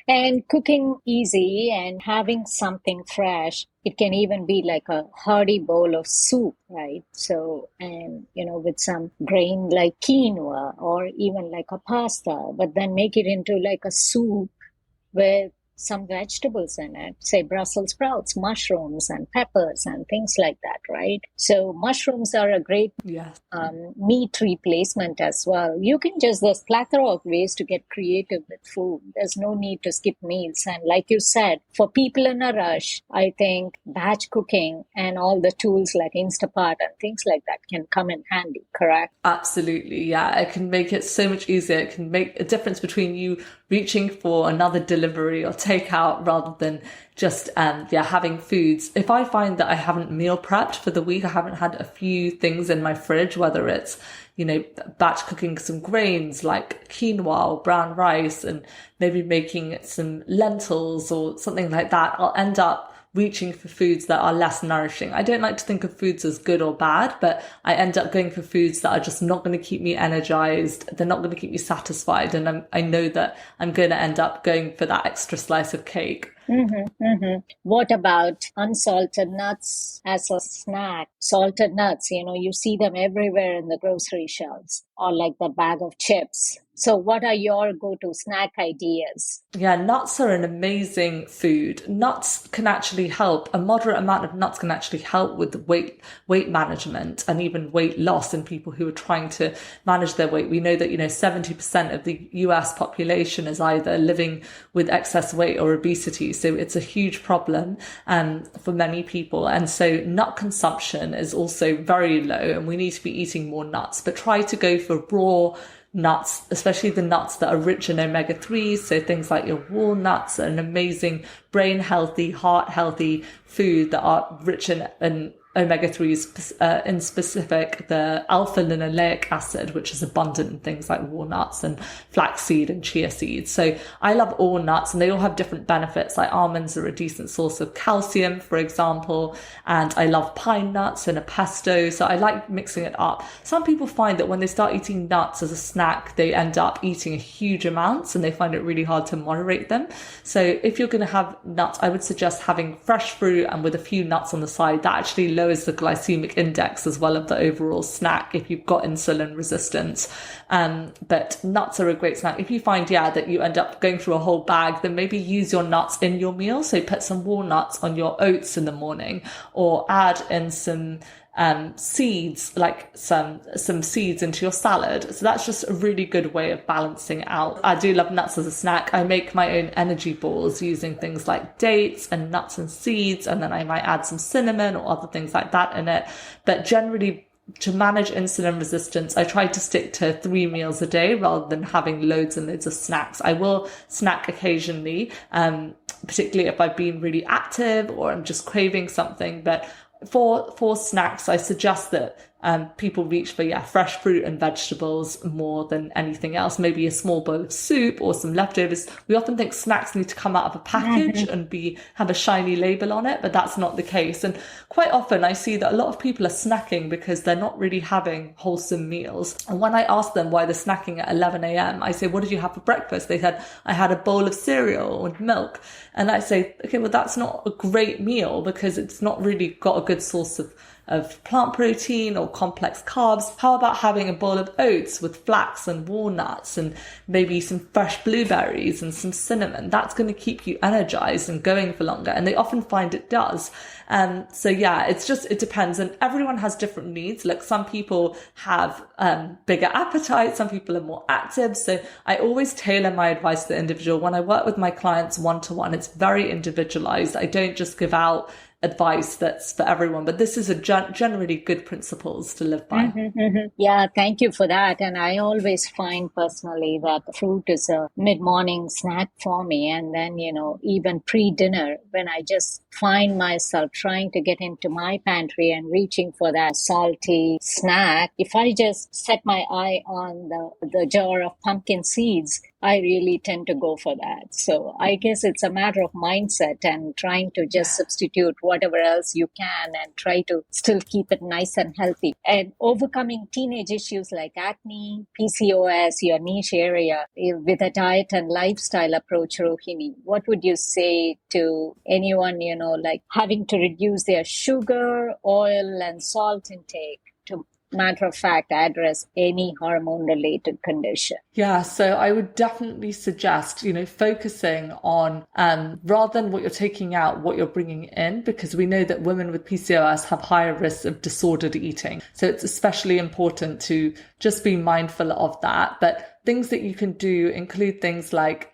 And cooking easy and having something fresh, it can even be like a hearty bowl of soup, right? So, and with some grain like quinoa, or even like a pasta, but then make it into like a soup with some vegetables in it, say Brussels sprouts, mushrooms, and peppers, and things like that, right? So mushrooms are a great Yes. meat replacement as well. You can just, there's plethora of ways to get creative with food. There's no need to skip meals. And like you said, for people in a rush, I think batch cooking and all the tools like Instapot and things like that can come in handy, correct? Absolutely. Yeah. It can make it so much easier. It can make a difference between you reaching for another delivery or takeout rather than just, having foods. If I find that I haven't meal prepped for the week, I haven't had a few things in my fridge, whether it's, batch cooking some grains like quinoa or brown rice and maybe making some lentils or something like that, I'll end up reaching for foods that are less nourishing. I don't like to think of foods as good or bad, but I end up going for foods that are just not going to keep me energized. They're not going to keep me satisfied. And I know that I'm going to end up going for that extra slice of cake. What about unsalted nuts as a snack? Salted nuts, you see them everywhere in the grocery shelves, or like the bag of chips. So what are your go-to snack ideas? Yeah, nuts are an amazing food. Nuts can actually help. A moderate amount of nuts can actually help with weight management and even weight loss in people who are trying to manage their weight. We know that, 70% of the US population is either living with excess weight or obesity. So it's a huge problem for many people. And so nut consumption is also very low and we need to be eating more nuts, but try to go for raw nuts, especially the nuts that are rich in omega-3s. So things like your walnuts are an amazing brain healthy, heart healthy food that are rich in omega-3s, in specific the alpha-linoleic acid, which is abundant in things like walnuts and flaxseed and chia seeds. So I love all nuts and they all have different benefits. Like almonds are a decent source of calcium, for example, and I love pine nuts in a pesto. So I like mixing it up. Some people find that when they start eating nuts as a snack, they end up eating huge amounts and they find it really hard to moderate them. So if you're going to have nuts, I would suggest having fresh fruit and with a few nuts on the side. That actually lowers the glycemic index as well of the overall snack if you've got insulin resistance. But nuts are a great snack. If you find, that you end up going through a whole bag, then maybe use your nuts in your meal. So put some walnuts on your oats in the morning or add in some seeds, like some seeds into your salad. So that's just a really good way of balancing out. I do love nuts as a snack. I make my own energy balls using things like dates and nuts and seeds, and then I might add some cinnamon or other things like that in it. But generally, to manage insulin resistance, I try to stick to 3 meals a day rather than having loads and loads of snacks. I will snack occasionally, particularly if I've been really active or I'm just craving something. But for snacks, I suggest that people reach for fresh fruit and vegetables more than anything else. Maybe a small bowl of soup or some leftovers. We often think snacks need to come out of a package and have a shiny label on it, but that's not the case. And quite often I see that a lot of people are snacking because they're not really having wholesome meals. And when I ask them why they're snacking at 11 a.m, I say, what did you have for breakfast? They said, I had a bowl of cereal and milk. And I say, okay, well, that's not a great meal because it's not really got a good source of plant protein or complex carbs. How about having a bowl of oats with flax and walnuts and maybe some fresh blueberries and some cinnamon? That's going to keep you energized and going for longer. And they often find it does. It depends. And everyone has different needs. Like some people have bigger appetite. Some people are more active. So I always tailor my advice to the individual. When I work with my clients one-to-one, it's very individualized. I don't just give out advice that's for everyone, but this is a generally good principles to live by. Yeah, thank you for that. And I always find personally that fruit is a mid-morning snack for me. And then, even pre-dinner, when I just find myself trying to get into my pantry and reaching for that salty snack, if I just set my eye on the jar of pumpkin seeds, I really tend to go for that. So I guess it's a matter of mindset and trying to just substitute whatever else you can and try to still keep it nice and healthy. And overcoming teenage issues like acne, PCOS, your niche area, with a diet and lifestyle approach, Rohini, what would you say to anyone, like having to reduce their sugar, oil, and salt intake matter of fact, address any hormone related condition? Yeah, so I would definitely suggest, focusing on, rather than what you're taking out, what you're bringing in, because we know that women with PCOS have higher risks of disordered eating. So it's especially important to just be mindful of that. But things that you can do include things like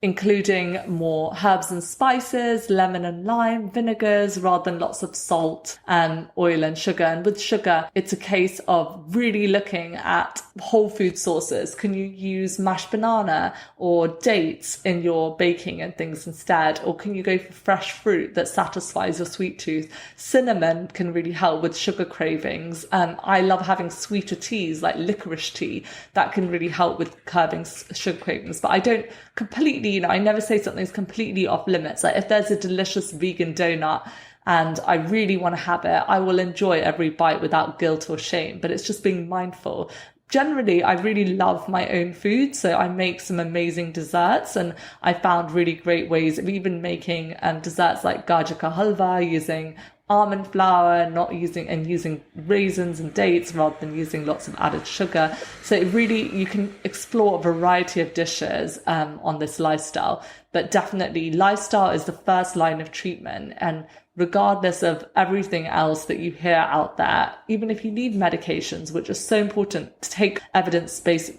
including more herbs and spices, lemon and lime, vinegars, rather than lots of salt, oil and sugar. And with sugar, it's a case of really looking at whole food sources. Can you use mashed banana or dates in your baking and things instead? Or can you go for fresh fruit that satisfies your sweet tooth? Cinnamon can really help with sugar cravings. I love having sweeter teas like licorice tea that can really help with curbing sugar cravings. But I don't completely, I never say something's completely off limits. Like if there's a delicious vegan donut and I really want to have it, I will enjoy every bite without guilt or shame. But it's just being mindful. Generally, I really love my own food, so I make some amazing desserts, and I found really great ways of even making desserts like gajar ka halwa using almond flour, using raisins and dates rather than using lots of added sugar. So you can explore a variety of dishes on this lifestyle, but definitely lifestyle is the first line of treatment. And regardless of everything else that you hear out there, even if you need medications, which is so important to take evidence-based,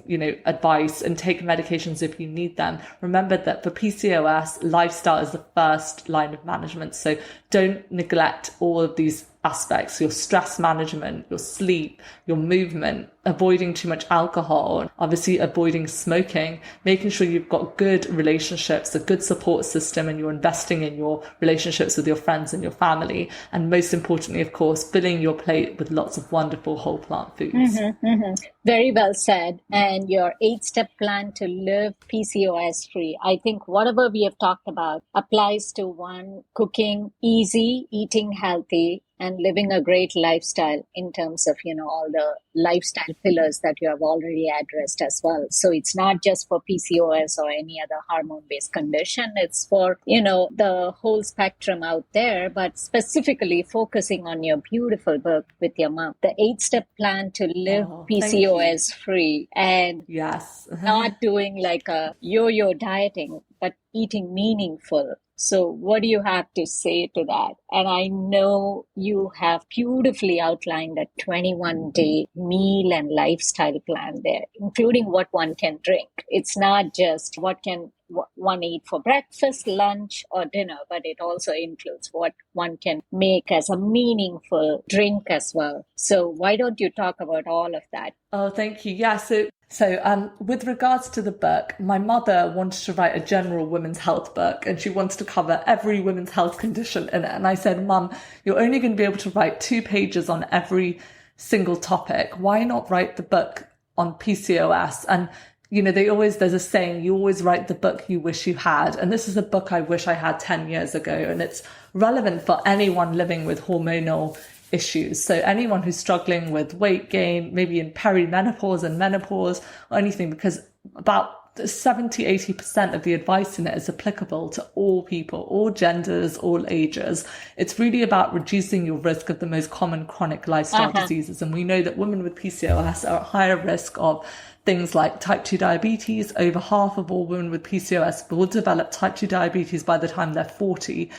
advice and take medications if you need them. Remember that for PCOS, lifestyle is the first line of management. So don't neglect all of these aspects, your stress management, your sleep, your movement, avoiding too much alcohol, obviously avoiding smoking, making sure you've got good relationships, a good support system, and you're investing in your relationships with your friends and your family. And most importantly, of course, filling your plate with lots of wonderful whole plant foods. Mm-hmm, mm-hmm. Very well said. And your 8-step plan to live PCOS free. I think whatever we have talked about applies to one, cooking easy, eating healthy, and living a great lifestyle in terms of, all the lifestyle pillars that you have already addressed as well. So it's not just for PCOS or any other hormone-based condition. It's for, the whole spectrum out there, but specifically focusing on your beautiful book with your mom, the 8-step plan to live PCOS free, and yes, not doing like a yo-yo dieting, but eating meaningful. So what do you have to say to that? And I know you have beautifully outlined a 21-day meal and lifestyle plan there, including what one can drink. It's not just what can one eat for breakfast, lunch, or dinner, but it also includes what one can make as a meaningful drink as well. So why don't you talk about all of that? Oh, thank you. Yeah, So with regards to the book, my mother wanted to write a general women's health book, and she wanted to cover every women's health condition in it. And I said, Mum, you're only going to be able to write 2 pages on every single topic. Why not write the book on PCOS? And there's a saying, you always write the book you wish you had. And this is a book I wish I had 10 years ago. And it's relevant for anyone living with hormonal issues. So anyone who's struggling with weight gain, maybe in perimenopause and menopause or anything, because about 70-80% of the advice in it is applicable to all people, all genders, all ages. It's really about reducing your risk of the most common chronic lifestyle diseases. And we know that women with PCOS are at higher risk of things like type 2 diabetes. Over half of all women with PCOS will develop type 2 diabetes by the time they're 40.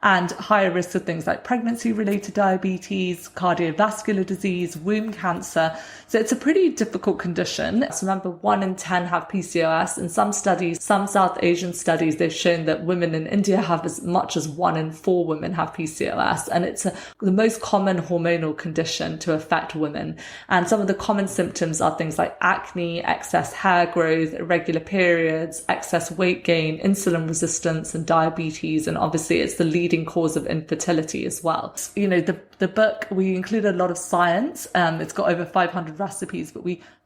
And higher risk of things like pregnancy-related diabetes, cardiovascular disease, womb cancer. So it's a pretty difficult condition. So remember, 1 in 10 have PCOS. In some studies, some South Asian studies, they've shown that women in India have as much as 1 in 4 women have PCOS. And it's the most common hormonal condition to affect women. And some of the common symptoms are things like acne, excess hair growth, irregular periods, excess weight gain, insulin resistance, and diabetes. And obviously, it's the leading cause of infertility as well. The book, we include a lot of science. It's got over 500 recipes,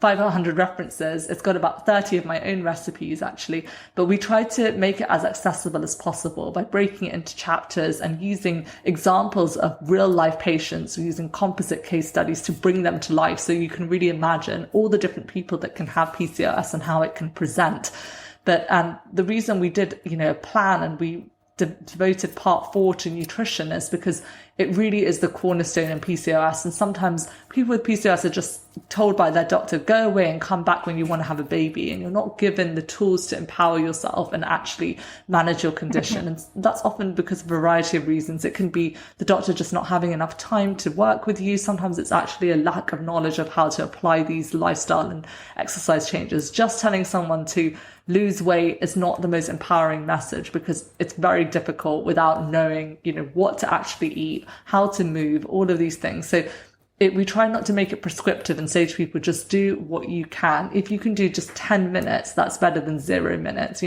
500 references. It's got about 30 of my own recipes actually, but we try to make it as accessible as possible by breaking it into chapters and using examples of real life patients, using composite case studies to bring them to life. So you can really imagine all the different people that can have PCOS and how it can present. But the reason we did, a plan and we devoted part 4 to nutrition is because it really is the cornerstone in PCOS. And sometimes people with PCOS are just told by their doctor, go away and come back when you want to have a baby. And you're not given the tools to empower yourself and actually manage your condition. And that's often because of a variety of reasons. It can be the doctor just not having enough time to work with you. Sometimes it's actually a lack of knowledge of how to apply these lifestyle and exercise changes. Just telling someone to lose weight is not the most empowering message because it's very difficult without knowing, what to actually eat, how to move, all of these things. So we try not to make it prescriptive and say to people, just do what you can. If you can do just 10 minutes, that's better than 0 minutes,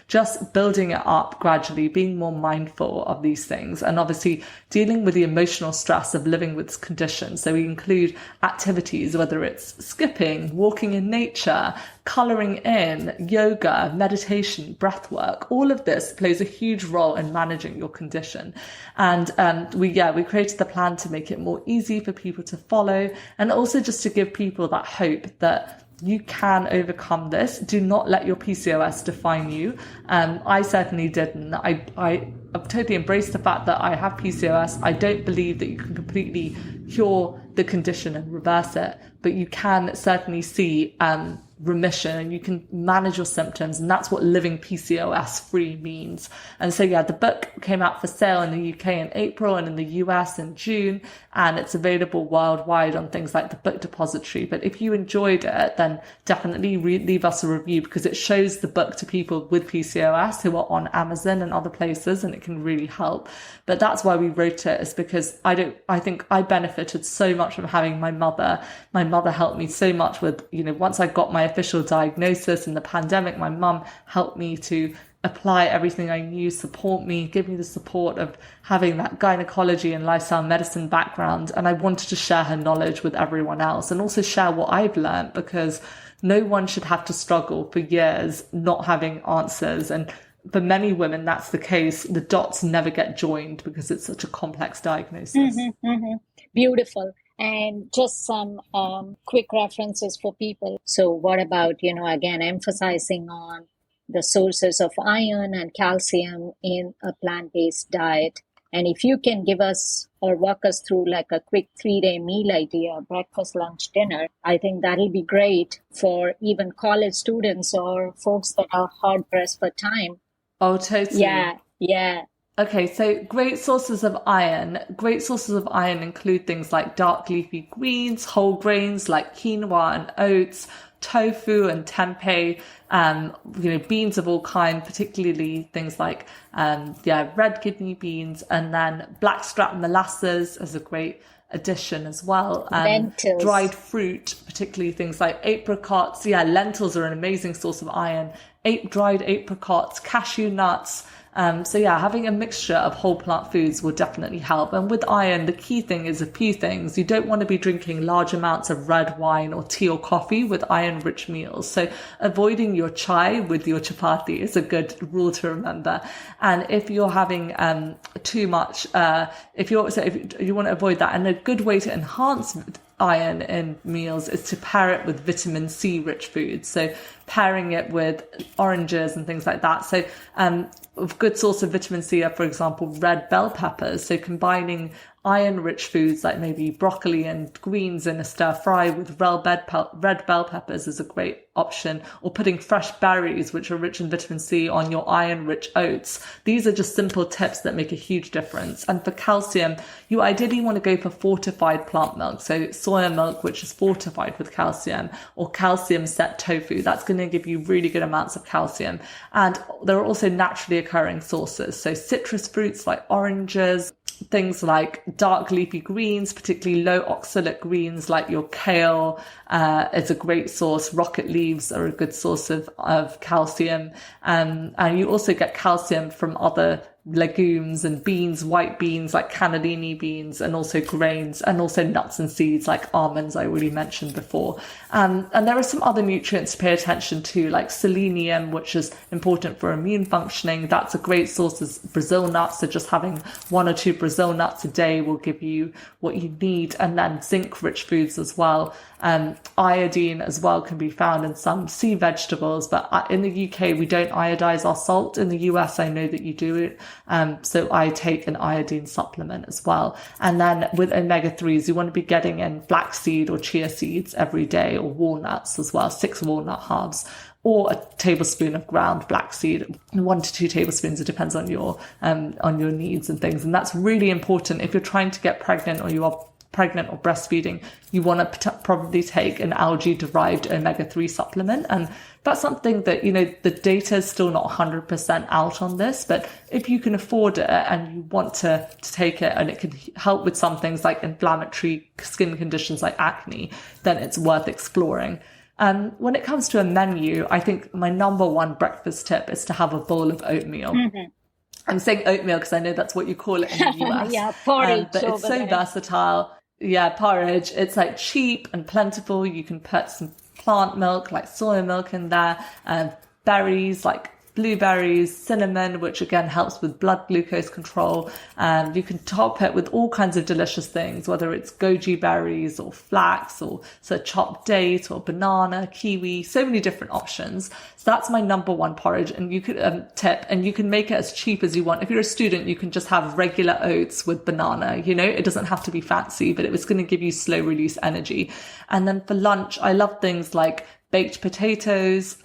just building it up gradually, being more mindful of these things. And obviously dealing with the emotional stress of living with this condition. So we include activities, whether it's skipping, walking in nature, colouring in, yoga, meditation, breath work. All of this plays a huge role in managing your condition. And we created the plan to make it more easy for people to follow, and also just to give people that hope that you can overcome this. Do not let your PCOS define you. I certainly didn't. I've totally embraced the fact that I have PCOS. I don't believe that you can completely cure the condition and reverse it, but you can certainly see remission and you can manage your symptoms. And that's what living PCOS free means. And so, the book came out for sale in the UK in April and in the US in June, and it's available worldwide on things like the Book Depository. But if you enjoyed it, then definitely leave us a review, because it shows the book to people with PCOS who are on Amazon and other places, and it can really help. But that's why we wrote it, is because I think I benefited so much from having my mother. My mother helped me so much with, once I got my official diagnosis in the pandemic, my mum helped me to apply everything I knew, support me, give me the support of having that gynecology and lifestyle medicine background. And I wanted to share her knowledge with everyone else, and also share what I've learned, because no one should have to struggle for years not having answers. And for many women, that's the case. The dots never get joined because it's such a complex diagnosis. Beautiful. And just some quick references for people. So what about, again, emphasizing on the sources of iron and calcium in a plant-based diet. And if you can give us or walk us through like a quick 3-day meal idea, breakfast, lunch, dinner, I think that'll be great for even college students or folks that are hard pressed for time. Oh, totally. Yeah. Okay, so great sources of iron. Great sources of iron include things like dark leafy greens, whole grains like quinoa and oats, tofu and tempeh, beans of all kinds, particularly things like red kidney beans, and then blackstrap molasses as a great addition as well. Lentils. Dried fruit, particularly things like apricots. Lentils are an amazing source of iron. Dried apricots, cashew nuts. Having a mixture of whole plant foods will definitely help. And with iron, the key thing is a few things. You don't want to be drinking large amounts of red wine or tea or coffee with iron-rich meals. So avoiding your chai with your chapati is a good rule to remember. And if you're having too much, if you want to avoid that, and a good way to enhance iron in meals is to pair it with vitamin C rich foods. So pairing it with oranges and things like that. So a good source of vitamin C are, for example, red bell peppers. So combining iron-rich foods like maybe broccoli and greens in a stir fry with red bell peppers is a great option, or putting fresh berries, which are rich in vitamin C, on your iron-rich oats. These are just simple tips that make a huge difference. And for calcium, you ideally want to go for fortified plant milk, so soya milk, which is fortified with calcium, or calcium set tofu. That's going to give you really good amounts of calcium. And there are also naturally occurring sources, so citrus fruits like oranges, things like dark leafy greens, particularly low oxalate greens like your kale is a great source. Rocket leaves are a good source of calcium. And you also get calcium from other legumes and beans, white beans like cannellini beans, and also grains, and also nuts and seeds like almonds I already mentioned before. And there are some other nutrients to pay attention to, like selenium, which is important for immune functioning. That's a great source of Brazil nuts. So just having 1 or 2 Brazil nuts a day will give you what you need. And then zinc rich foods as well. Iodine as well can be found in some sea vegetables, but in the UK we don't iodize our salt. In the US I know that you do it. So I take an iodine supplement as well. And then with omega-3s, you want to be getting in flaxseed or chia seeds every day, or walnuts as well, 6 walnut halves, or a tablespoon of ground black seed, 1 to 2 tablespoons. It depends on your needs and things. And that's really important. If you're trying to get pregnant, or you are pregnant or breastfeeding, you want to probably take an algae derived omega-3 supplement. And that's something that, the data is still not 100% out on this, but if you can afford it and you want to take it, and it can help with some things like inflammatory skin conditions like acne, then it's worth exploring. When it comes to a menu, I think my number one breakfast tip is to have a bowl of oatmeal. Mm-hmm. I'm saying oatmeal because I know that's what you call it in the US. Yeah, porridge. But it's so versatile. Yeah, porridge. It's like cheap and plentiful. You can put some plant milk, like soy milk in there, berries like blueberries, cinnamon, which again helps with blood glucose control. You can top it with all kinds of delicious things, whether it's goji berries or flax, or chopped date or banana, kiwi, so many different options. So that's my number one porridge, and you could tip, and you can make it as cheap as you want. If you're a student, you can just have regular oats with banana. It doesn't have to be fancy, but it's going to give you slow release energy. And then for lunch, I love things like baked potatoes,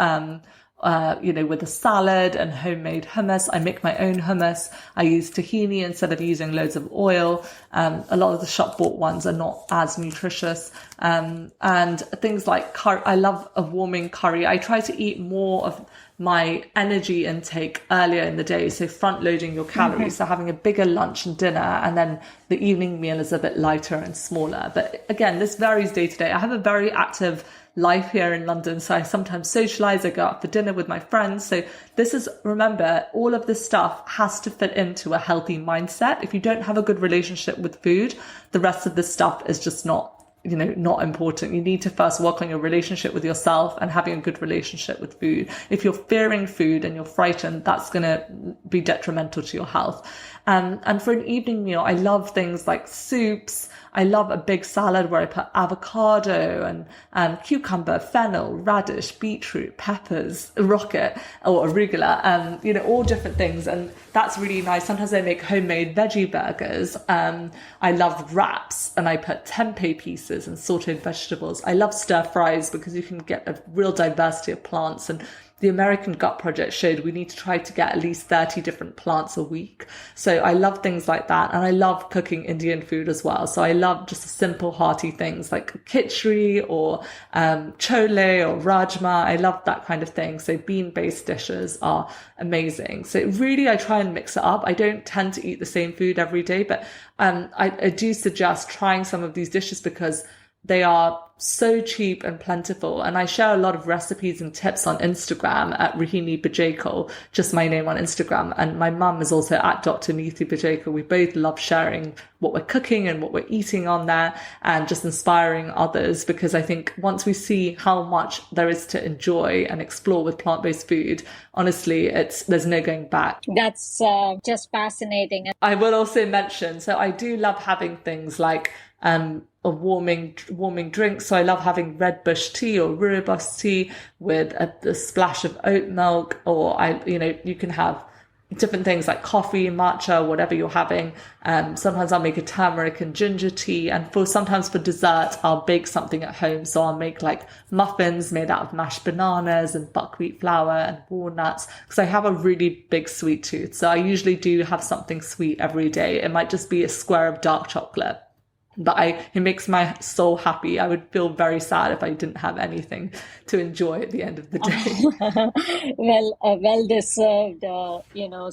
with a salad and homemade hummus. I make my own hummus. I use tahini instead of using loads of oil. A lot of the shop bought ones are not as nutritious. And things like curry. I love a warming curry. I try to eat more of my energy intake earlier in the day, so front loading your calories. So having a bigger lunch and dinner, and then the evening meal is a bit lighter and smaller. But again, this varies day to day. I have a very active life here in London, so I sometimes socialize, I go out for dinner with my friends. So remember, all of this stuff has to fit into a healthy mindset. If you don't have a good relationship with food, the rest of this stuff is just not important. You need to first work on your relationship with yourself and having a good relationship with food. If you're fearing food and you're frightened, that's going to be detrimental to your health. And for an evening meal, I love things like soups. I love a big salad where I put avocado and cucumber, fennel, radish, beetroot, peppers, rocket or arugula, all different things. And that's really nice. Sometimes I make homemade veggie burgers. I love wraps, and I put tempeh pieces and sauteed vegetables. I love stir fries because you can get a real diversity of plants, and the American Gut Project showed we need to try to get at least 30 different plants a week. So I love things like that. And I love cooking Indian food as well. So I love just simple, hearty things like khichdi or chole or rajma. I love that kind of thing. So bean-based dishes are amazing. So really, I try and mix it up. I don't tend to eat the same food every day, but I do suggest trying some of these dishes because they are so cheap and plentiful. And I share a lot of recipes and tips on Instagram at Rohini Bajekal, just my name on Instagram. And my mum is also at Dr. Neethi Bajekal. We both love sharing what we're cooking and what we're eating on there, and just inspiring others, because I think once we see how much there is to enjoy and explore with plant-based food, honestly, there's no going back. That's just fascinating. I will also mention, so I do love having things like a warming drink. So I love having red bush tea or rooibos tea with a splash of oat milk, or you can have different things like coffee, matcha, whatever you're having. Sometimes I'll make a turmeric and ginger tea, and sometimes for dessert I'll bake something at home. So I'll make like muffins made out of mashed bananas and buckwheat flour and walnuts, because I have a really big sweet tooth. So I usually do have something sweet every day. It might just be a square of dark chocolate, but it makes my soul happy. I would feel very sad if I didn't have anything to enjoy at the end of the day. Well deserved,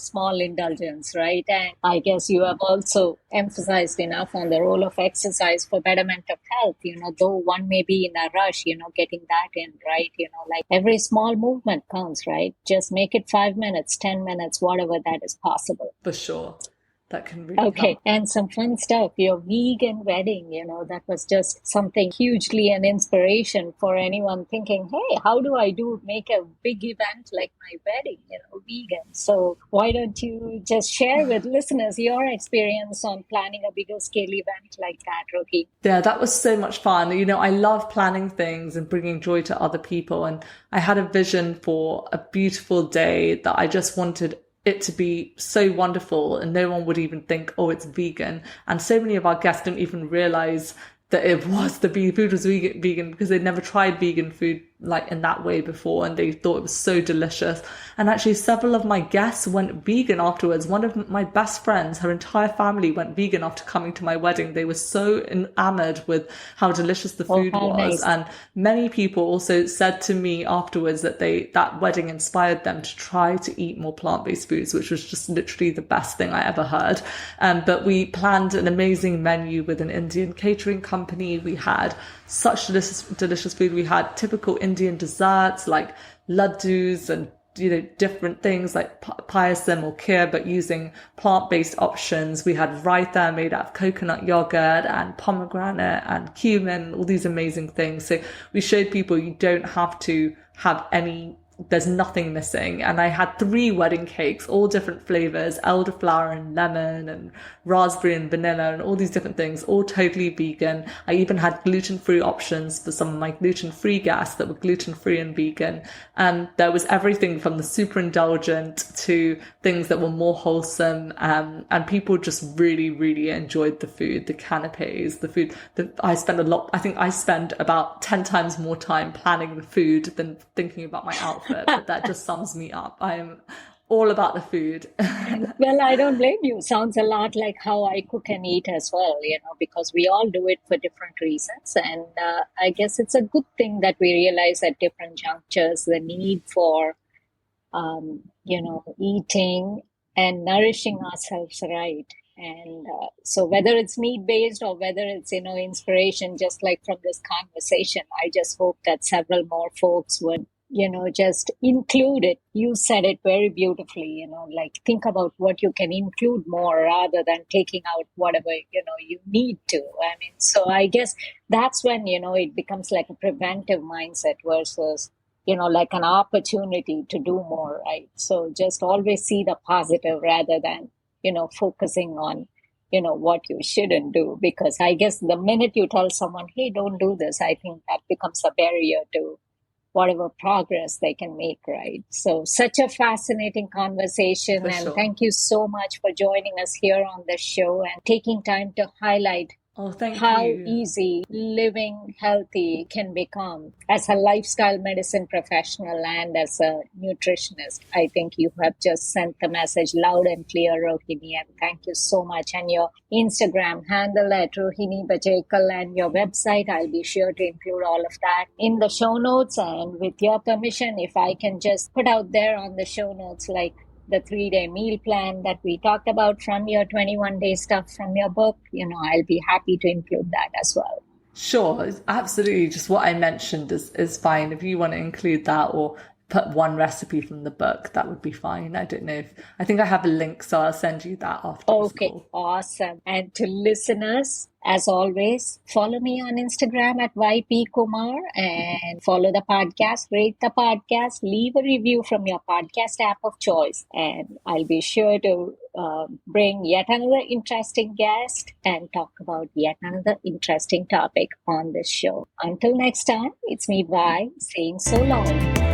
small indulgence, right? And I guess you have also emphasized enough on the role of exercise for betterment of health, though one may be in a rush, getting that in, right? Like every small movement counts, right? Just make it 5 minutes, 10 minutes, whatever that is possible. For sure. That can really Okay, help. and some fun stuff. Your vegan wedding, that was just something hugely an inspiration for anyone thinking, hey, how do I make a big event like my wedding, vegan? So why don't you just share with listeners your experience on planning a bigger scale event like that, Rohini? Yeah, that was so much fun. I love planning things and bringing joy to other people. And I had a vision for a beautiful day that I just wanted it to be so wonderful and no one would even think, oh, it's vegan. And so many of our guests didn't even realize that it was the food was vegan because they'd never tried vegan food like in that way before, and they thought it was so delicious. And actually several of my guests went vegan afterwards. One of my best friends, her entire family went vegan after coming to my wedding. They were so enamored with how delicious the food was. Nice. And many people also said to me afterwards that that wedding inspired them to try to eat more plant-based foods, which was just literally the best thing I ever heard. But we planned an amazing menu with an Indian catering company. We had such delicious food. We had typical Indian desserts like laddus and different things like payasam or kheer, but using plant-based options. We had raita made out of coconut yogurt and pomegranate and cumin, all these amazing things. So we showed people you don't have to have there's nothing missing. And I had 3 wedding cakes, all different flavors, elderflower and lemon and raspberry and vanilla and all these different things, all totally vegan. I even had gluten-free options for some of my gluten-free guests that were gluten-free and vegan. And there was everything from the super indulgent to things that were more wholesome. And people just really, really enjoyed the food, the canapes, the food. I think I spend about 10 times more time planning the food than thinking about my outfit. But that just sums me up. I am all about the food. Well, I don't blame you. Sounds a lot like how I cook and eat as well, because we all do it for different reasons. And I guess it's a good thing that we realize at different junctures the need for, eating and nourishing ourselves right. And so whether it's meat-based or whether it's, inspiration, just like from this conversation, I just hope that several more folks would just include it. You said it very beautifully, like think about what you can include more rather than taking out whatever, you need to. I mean, so I guess that's when, it becomes like a preventive mindset versus, like an opportunity to do more, right? So just always see the positive rather than, focusing on, what you shouldn't do. Because I guess the minute you tell someone, hey, don't do this, I think that becomes a barrier to whatever progress they can make, right? So such a fascinating conversation. For and sure. Thank you so much for joining us here on the show and taking time to highlight how easy living healthy can become as a lifestyle medicine professional and as a nutritionist. I think you have just sent the message loud and clear, Rohini, and thank you so much. And your Instagram handle at Rohini Bajekal and your website, I'll be sure to include all of that in the show notes. And with your permission, if I can just put out there on the show notes, like the 3-day meal plan that we talked about from your 21-day stuff from your book, I'll be happy to include that as well. Sure, absolutely. Just what I mentioned is fine. If you want to include that or put one recipe from the book, that would be fine. I think I have a link, so I'll send you that after. Okay, awesome. And to listeners, as always, follow me on Instagram at YP Kumar and follow the podcast, rate the podcast, leave a review from your podcast app of choice. And I'll be sure to bring yet another interesting guest and talk about yet another interesting topic on this show. Until next time, it's me, Vi, saying so long.